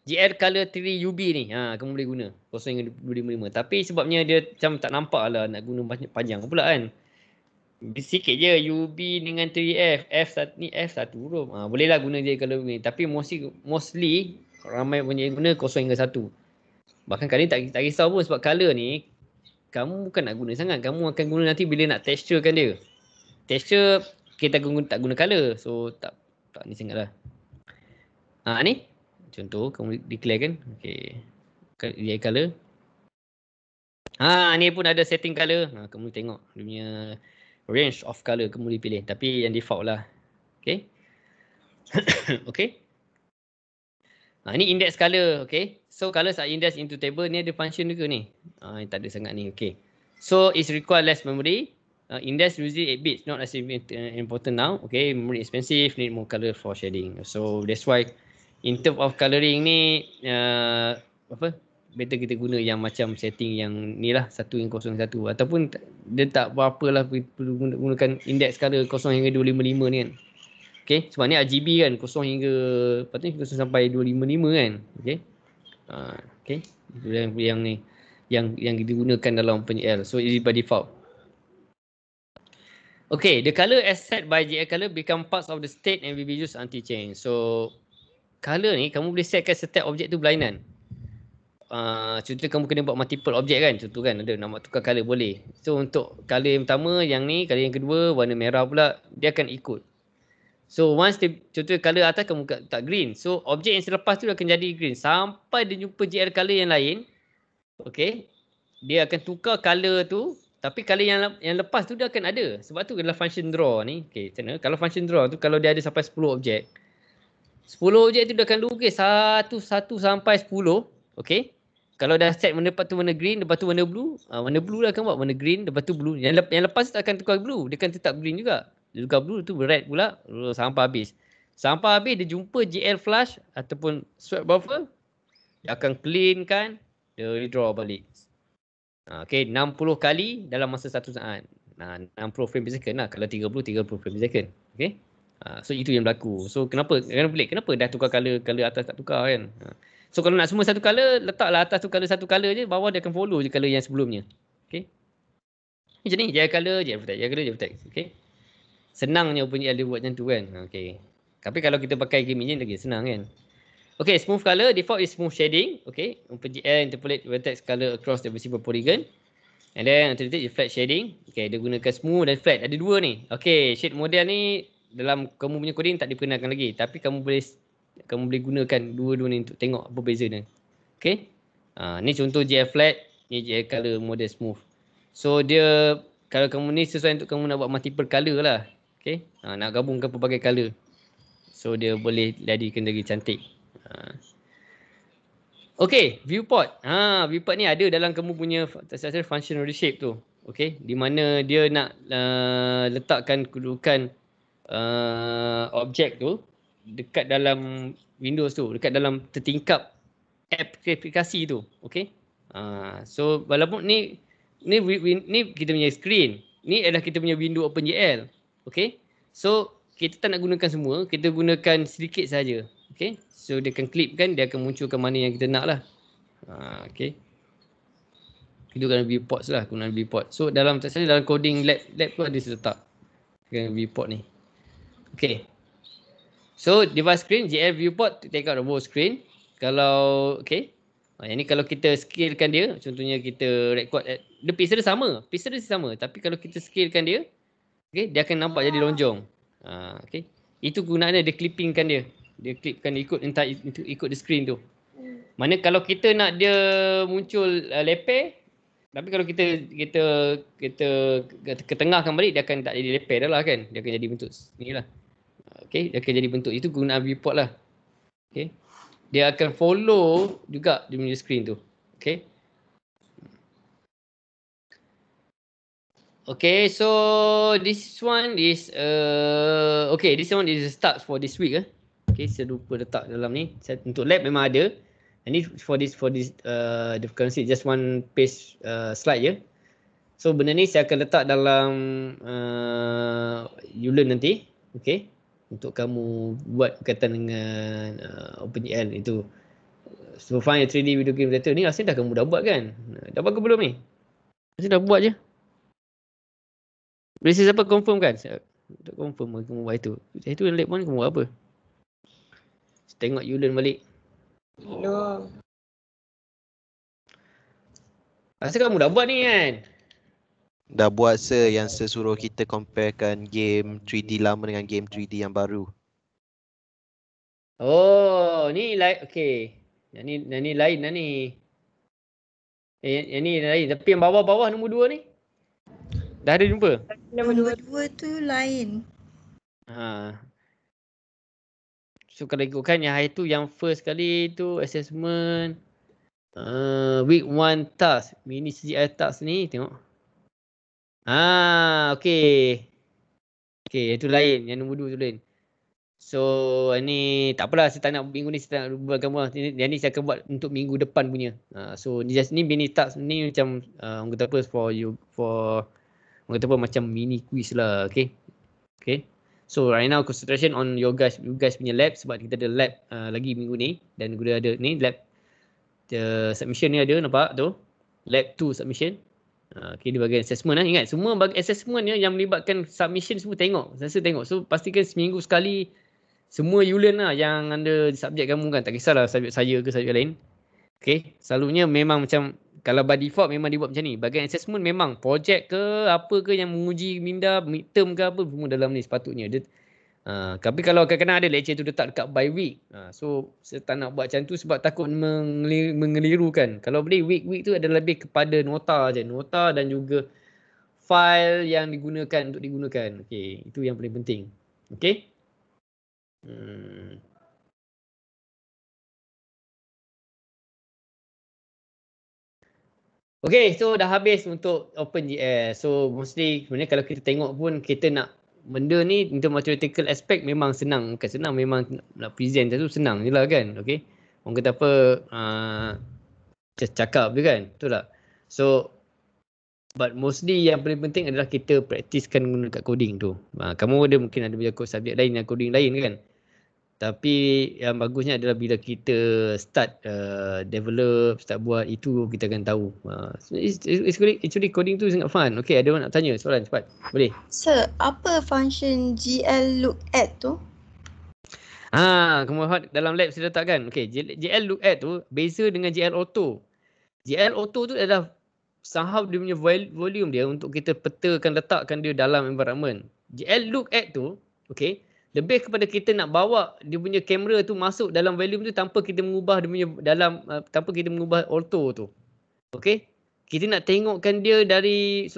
GL Color 3 UB ni. Kamu boleh guna. 0 hingga 255. Tapi sebabnya dia macam tak nampak lah nak guna panjang pula kan. Sikit je UB dengan 3F. F1 huruf. Bolehlah guna je kalau ni. Tapi mostly ramai punya guna 0 hingga 1. Bahkan kali ni tak risau pun sebab color ni kamu bukan nak guna sangat. Kamu akan guna nanti bila nak texturekan dia. Texture kita tak guna color. So tak ni sangat lah. Ni contoh kamu declare kan. Okay. Dia color. Ni pun ada setting color. Kamu tengok dia punya range of color kamu boleh pilih. Tapi yang default lah. Okay. Okay. Ni index color, okay. So colors are indexed into table. Ni ada function juga ni. Tak ada sangat ni, okay. So it's require less memory. Index usually 8 bits, not as important now. Okay, memory expensive, need more color for shading. So that's why in terms of coloring ni, better kita guna yang macam setting yang ni lah 1.01 ataupun dia tak berapa lah perlu gunakan index color 0 hingga 255 ni kan. Okay, sebab ni RGB kan 0 hingga patutnya 0 sampai 255 kan. Okay. Okay. Itu yang ni yang digunakan dalam OpenGL. So it is by default. Okay, the color as set by GL color become parts of the state and will be used until change. So color ni kamu boleh setkan setiap objek tu berlainan. Contoh kamu kena buat multiple objek kan. Contoh kan ada nak tukar color boleh. So untuk color yang pertama yang ni, color yang kedua warna merah pula dia akan ikut. So once contoh color atas kamu tak green. So objek yang selepas tu akan jadi green. Sampai dia jumpa GL color yang lain. Okay. Dia akan tukar color tu. Tapi color yang lepas tu dia akan ada. Sebab tu adalah function draw ni. Okay. Macam mana? Kalau function draw tu kalau dia ada sampai 10 objek. 10 objek tu dia akan lukis satu sampai 10. Okay. Kalau dah set lepas tu warna green. Lepas tu warna blue. Warna blue lah akan buat. Warna green. Lepas tu blue. Yang lepas tu akan tukar blue. Dia akan tetap green juga. Dia tukar blue tu red pula sampai habis. Sampai habis dia jumpa GL flash ataupun swap buffer. Dia akan clean kan, dia redraw balik. Okay, 60 kali dalam masa 1 saat. 60 frame per second lah. Kalau 30 frame per second. Okay. So itu yang berlaku. So kenapa pelik? Kenapa dah tukar color atas tak tukar kan? So kalau nak semua satu color, letaklah atas tu color satu color je, bawah dia akan follow je color yang sebelumnya. Okay. Macam ni, JL color, JL protect, JL color, JL protect. Okay. Senangnya OpenGL dia buat macam tu kan. Okay. Tapi kalau kita pakai game engine lagi senang kan. Okay, smooth color, default is smooth shading. Okay, OpenGL interpolate vertex color across the visible polygon. And then alternative is flat shading. Okay, dia gunakan smooth dan flat. Ada dua ni. Okay, shade model ni dalam kamu punya coding tak diperkenalkan lagi. Tapi kamu boleh gunakan dua-dua ni untuk tengok apa beza dia. Okay. Ni contoh GL flat, ni GL color model smooth. So dia, kalau kamu ni sesuai untuk kamu nak buat multiple color lah. Okay. Nak gabungkan pelbagai color. So dia boleh jadikan lagi cantik. Okay, viewport. Viewport ni ada dalam kamu punya functional reshape tu. Okay, di mana dia nak letakkan kedudukan objek tu dekat dalam Windows tu, dekat dalam tertingkap aplikasi tu. Okay. So walaupun ni kita punya screen. Ni adalah kita punya window OpenGL. Okay. So kita tak nak gunakan semua, kita gunakan sedikit saja. Okay. So dia akan clip kan, dia akan munculkan mana yang kita nak lah. Okay. Itu kan viewports lah, gunakan viewport. So dalam coding lab tu ada letak dengan viewport ni. Okay. So device screen, JL viewport, take out the whole screen. Kalau, okay. Yang ni kalau kita scalekan dia, contohnya kita record, dia pixel dia sama. Tapi kalau kita scalekan dia, okay, dia akan nampak jadi lonjong. Okay. Itu gunaannya dia clippingkan dia. Dia clipkan ikut the screen tu. Mana kalau kita nak dia muncul leper, tapi kalau kita ketengahkan balik, dia akan tak jadi leper dah lah kan. Dia akan jadi bentuk ni lah. Okay, dia akan jadi bentuk. Itu gunaan viewport lah. Okay. Dia akan follow juga dia punya screen tu. Okay. Okay, so this one is this one is the start for this week. Okay, saya lupa letak dalam ni. Untuk lab memang ada. Ini for this the currency just one page slide je. So benda ni saya akan letak dalam Ulearn nanti. Okay. Untuk kamu buat berkaitan dengan OpenGL itu. So find a 3D video game relator ni rasanya dah kamu dah buat kan? Dah buat ke belum ni? Rasanya dah buat je. Boleh siapa confirm kan? Saya tak confirm kamu buat itu. Itu yang lab pun kamu buat apa? Tengok Ulearn balik. Belum. Rasa kamu dah buat ni kan? Dah buat yang suruh kita comparekan game 3D lama dengan game 3D yang baru. Oh, ni lain. Okay. Yang ni lain lah ni. Yang ni lain. Tapi yang bawah-bawah nombor 2 ni? Dah ada jumpa? Nombor 2 tu lain. So kalau ikutkan yang hari tu, yang first kali tu assessment week 1 task, mini CGI task ni tengok. Okay. Okay, itu lain. Yang nombor 2 tu lain. So ni tak apalah, saya tak nak minggu ni saya tak nak buat gambar. Yang ni saya akan buat untuk minggu depan punya. So ni mini task ni macam orang kata apa orang kata apa macam mini quiz lah. Okay. Okay. So right now concentration on you guys punya lab, sebab kita ada lab lagi minggu ni, dan guna ada ni lab submission ni ada nampak tu. Lab 2 submission. Okay, di bahagian assessment lah. Ingat semua bagi assessment ni yang melibatkan submission semua tengok. Saya tengok. So pastikan seminggu sekali semua Ulearn lah yang ada subjek kamu kan. Tak kisahlah subjek saya ke subjek lain. Okay. Selalunya memang macam kalau by default memang dibuat macam ni. Bahagian assessment memang projek ke apa ke yang menguji minda, midterm ke apa, semua dalam ni sepatutnya. Dia, tapi kalau kadang-kadang ada lecture tu letak dekat by week. So saya tak nak buat macam tu sebab takut mengelirukan. Kalau boleh week tu ada lebih kepada nota je. Nota dan juga file yang digunakan untuk digunakan. Okay. Itu yang paling penting. Okay. Okay, so dah habis untuk OpenGL. So mostly sebenarnya kalau kita tengok pun kita nak benda ni untuk mathematical aspect memang senang. Bukan senang, memang nak present tu senang je lah kan. Okay. orang kata apa, cakap je kan, betul tak? So but mostly yang paling penting adalah kita praktiskan guna kat coding tu. Kamu ada mungkin ada belajar subjek lain yang coding lain kan. Tapi yang bagusnya adalah bila kita start develop, start buat, itu kita akan tahu. So actually coding tu sangat fun. Okay, ada orang nak tanya soalan cepat. Boleh? Sir, apa function GL look at tu? Kemudian dalam lab saya letakkan. Okay, GL look at tu beza dengan GL auto. GL auto tu adalah somehow dia punya volume dia untuk kita petakan, letakkan dia dalam environment. GL look at tu, okay, lebih kepada kita nak bawa dia punya kamera tu masuk dalam volume tu tanpa kita mengubah dia punya dalam, tanpa kita mengubah auto tu. Okay, kita nak tengokkan dia dari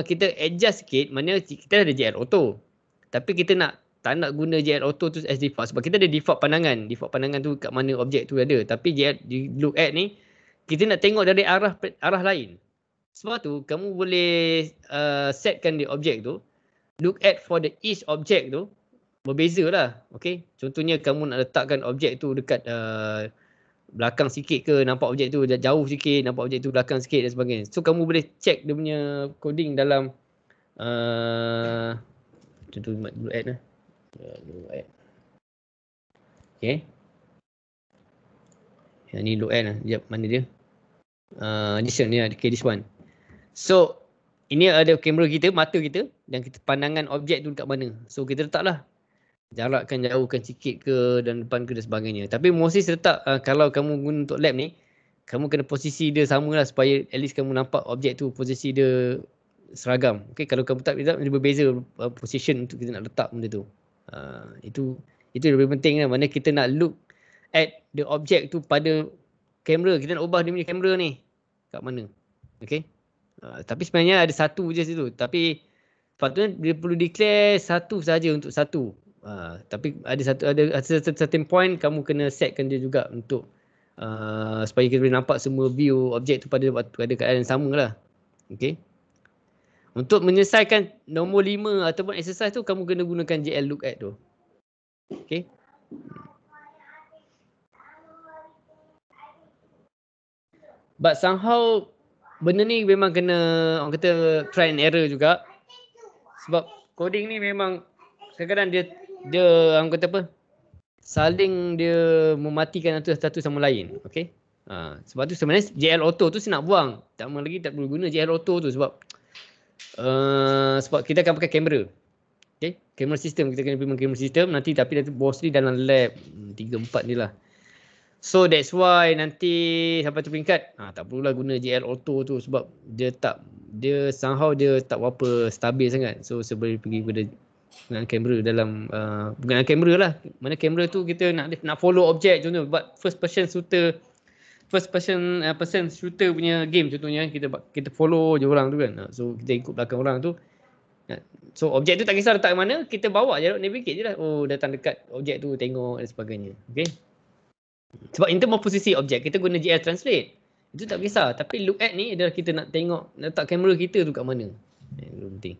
kita adjust sikit, mana kita ada GL auto. Tapi kita tak nak guna GL auto tu as default sebab kita ada default pandangan. Default pandangan tu kat mana objek tu ada. Tapi GL look at ni kita nak tengok dari arah lain. Sebab tu kamu boleh setkan di objek tu, look at for the each objek tu berbeza lah. Okay, contohnya kamu nak letakkan objek tu dekat belakang sikit ke, nampak objek tu jauh sikit, nampak objek tu belakang sikit dan sebagainya. So kamu boleh check dia punya coding dalam contoh look at lah. Look at. Okay, yang ni look at lah. Sekejap, mana dia? This one ni, okay, this one. So ini ada kamera kita, mata kita, dan kita pandangan objek tu dekat mana. So kita letaklah, jarakkan, jauhkan sikit ke dan depan ke dan sebagainya. Tapi mostly saya letak, kalau kamu guna untuk lab ni, kamu kena posisi dia samalah supaya at least kamu nampak objek tu posisi dia seragam. Okay, kalau kamu tak dia berbeza position untuk kita nak letak benda tu. Itu lebih penting lah. Mana kita nak look at the object tu pada kamera, kita nak ubah dia punya kamera ni kat mana. Okay, tapi sebenarnya ada satu je situ. Tapi patutnya dia perlu declare satu saja untuk satu. Tapi ada certain point kamu kena setkan dia juga untuk supaya kita boleh nampak semua view objek tu pada keadaan yang sama lah. Okay, untuk menyelesaikan nombor 5 ataupun exercise tu, kamu kena gunakan GL look at tu. Okay, but somehow benda ni memang kena orang kata try and error juga. Sebab coding ni memang kadang-kadang dia orang kata apa, saling dia mematikan satu sama lain. Okay, sebab tu sebenarnya GL auto tu saya nak buang. Tak perlu guna GL auto tu sebab kita akan pakai kamera. Okay, kamera sistem, kita kena implement kamera sistem nanti, tapi mostly dalam lab 3-4 ni lah. So that's why nanti sampai tu peringkat tak perlulah guna GL auto tu sebab dia somehow dia tak berapa stabil sangat. So sebelum pergi pada dengan kamera dalam bukan kamera lah, mana kamera tu kita nak follow objek, contoh buat first person shooter punya game contohnya, kita follow je orang tu kan. So kita ikut belakang orang tu. So objek tu tak kisah letak mana, kita bawa je, navigate je lah. Oh, datang dekat objek tu, tengok dan sebagainya. Okay, sebab in term of posisi objek kita guna GL translate, itu tak kisah. Tapi look at ni adalah kita nak tengok letak kamera kita tu kat mana. Itu penting.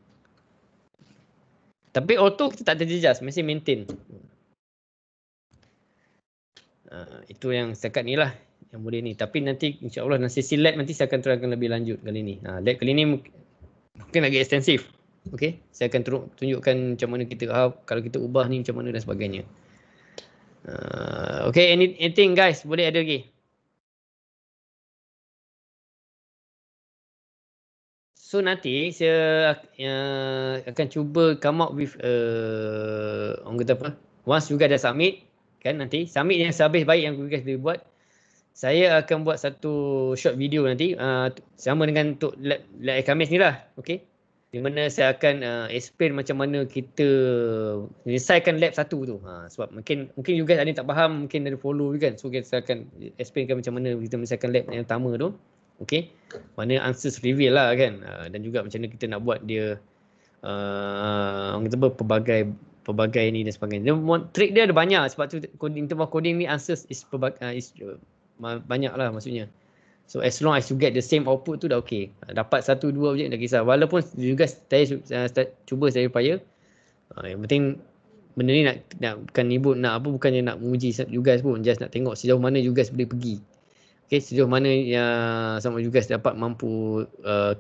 Tapi auto kita tak terjejas, mesti maintain. Itu yang setakat ni lah yang boleh ni. Tapi nanti insyaAllah sesi lab nanti saya akan terangkan lebih lanjut kali ni. Lab kali ni mungkin lagi ekstensif. Okay, saya akan tunjukkan macam mana kita kalau kita ubah ni macam mana dan sebagainya. Okay, anything guys, boleh ada lagi? So nanti saya akan cuba come up with orang kata apa, once you guys dah submit kan, nanti submit yang sehabis baik yang you guys boleh buat, saya akan buat satu short video nanti sama dengan untuk lab Khamis ni lah. Okay, di mana saya akan explain macam mana kita menyelesaikan lab 1 tu. Sebab mungkin you guys ada yang tak faham, mungkin ada follow kan. So saya akan explainkan macam mana kita menyelesaikan lab yang pertama tu. Okay, mana answers reveal lah kan. Dan juga macam mana kita nak buat dia orang kata apa, pelbagai ni dan sebagainya. Trick dia ada banyak, sebab tu coding ni answers is banyak lah maksudnya. So as long as you get the same output tu dah okay. Dapat 1-2 objek dah kisah. Walaupun juga saya cuba saya upaya. Yang penting benda ni nak bukan nyebut nak apa, bukannya nak menguji you guys pun, just nak tengok sejauh mana you guys boleh pergi. Okay, sejauh mana sama you guys dapat mampu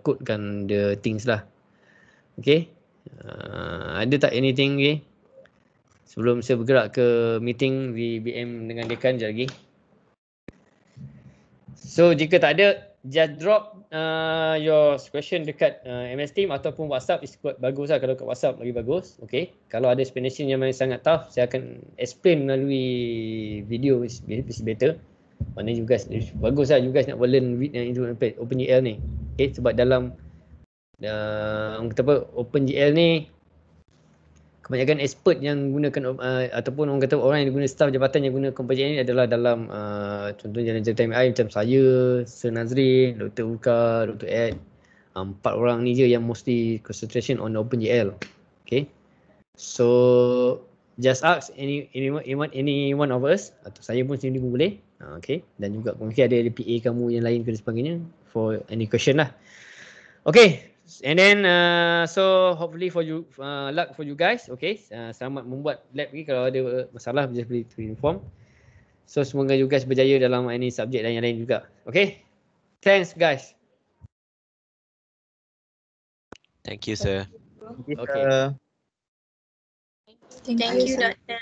codekan the things lah. Okay, ada tak anything okay? Sebelum saya bergerak ke meeting di BM dengan dekan sekejap lagi. So jika tak ada, just drop your question dekat MS Team ataupun WhatsApp is bagus lah. Kalau kat WhatsApp lagi bagus. Okay. Kalau ada explanation yang sangat tough, saya akan explain melalui video is better. Mana you guys bagus lah you guys nak learn into OpenGL ni. Okay, sebab dalam orang kata apa, OpenGL ni kebanyakan expert yang gunakan ataupun orang kata orang yang guna staff jabatan yang guna OpenGL ni adalah dalam contohnya dalam jabatan MI macam saya, Sir Nazrin, Dr. Uka, Dr. Ed. 4 orang ni je yang mostly concentration on OpenGL. Okay. So just ask any one of us, atau saya pun sendiri pun boleh. Okay. Dan juga mungkin ada PA kamu yang lain ke sebagainya for any question lah. Okay. And then so hopefully for you luck for you guys. Okay. Selamat membuat lab ni. Kalau ada masalah just boleh to inform. So semoga you guys berjaya dalam any subjek dan yang lain juga. Okay. Thanks guys. Thank you, sir. Okay. Thank you, Doctor.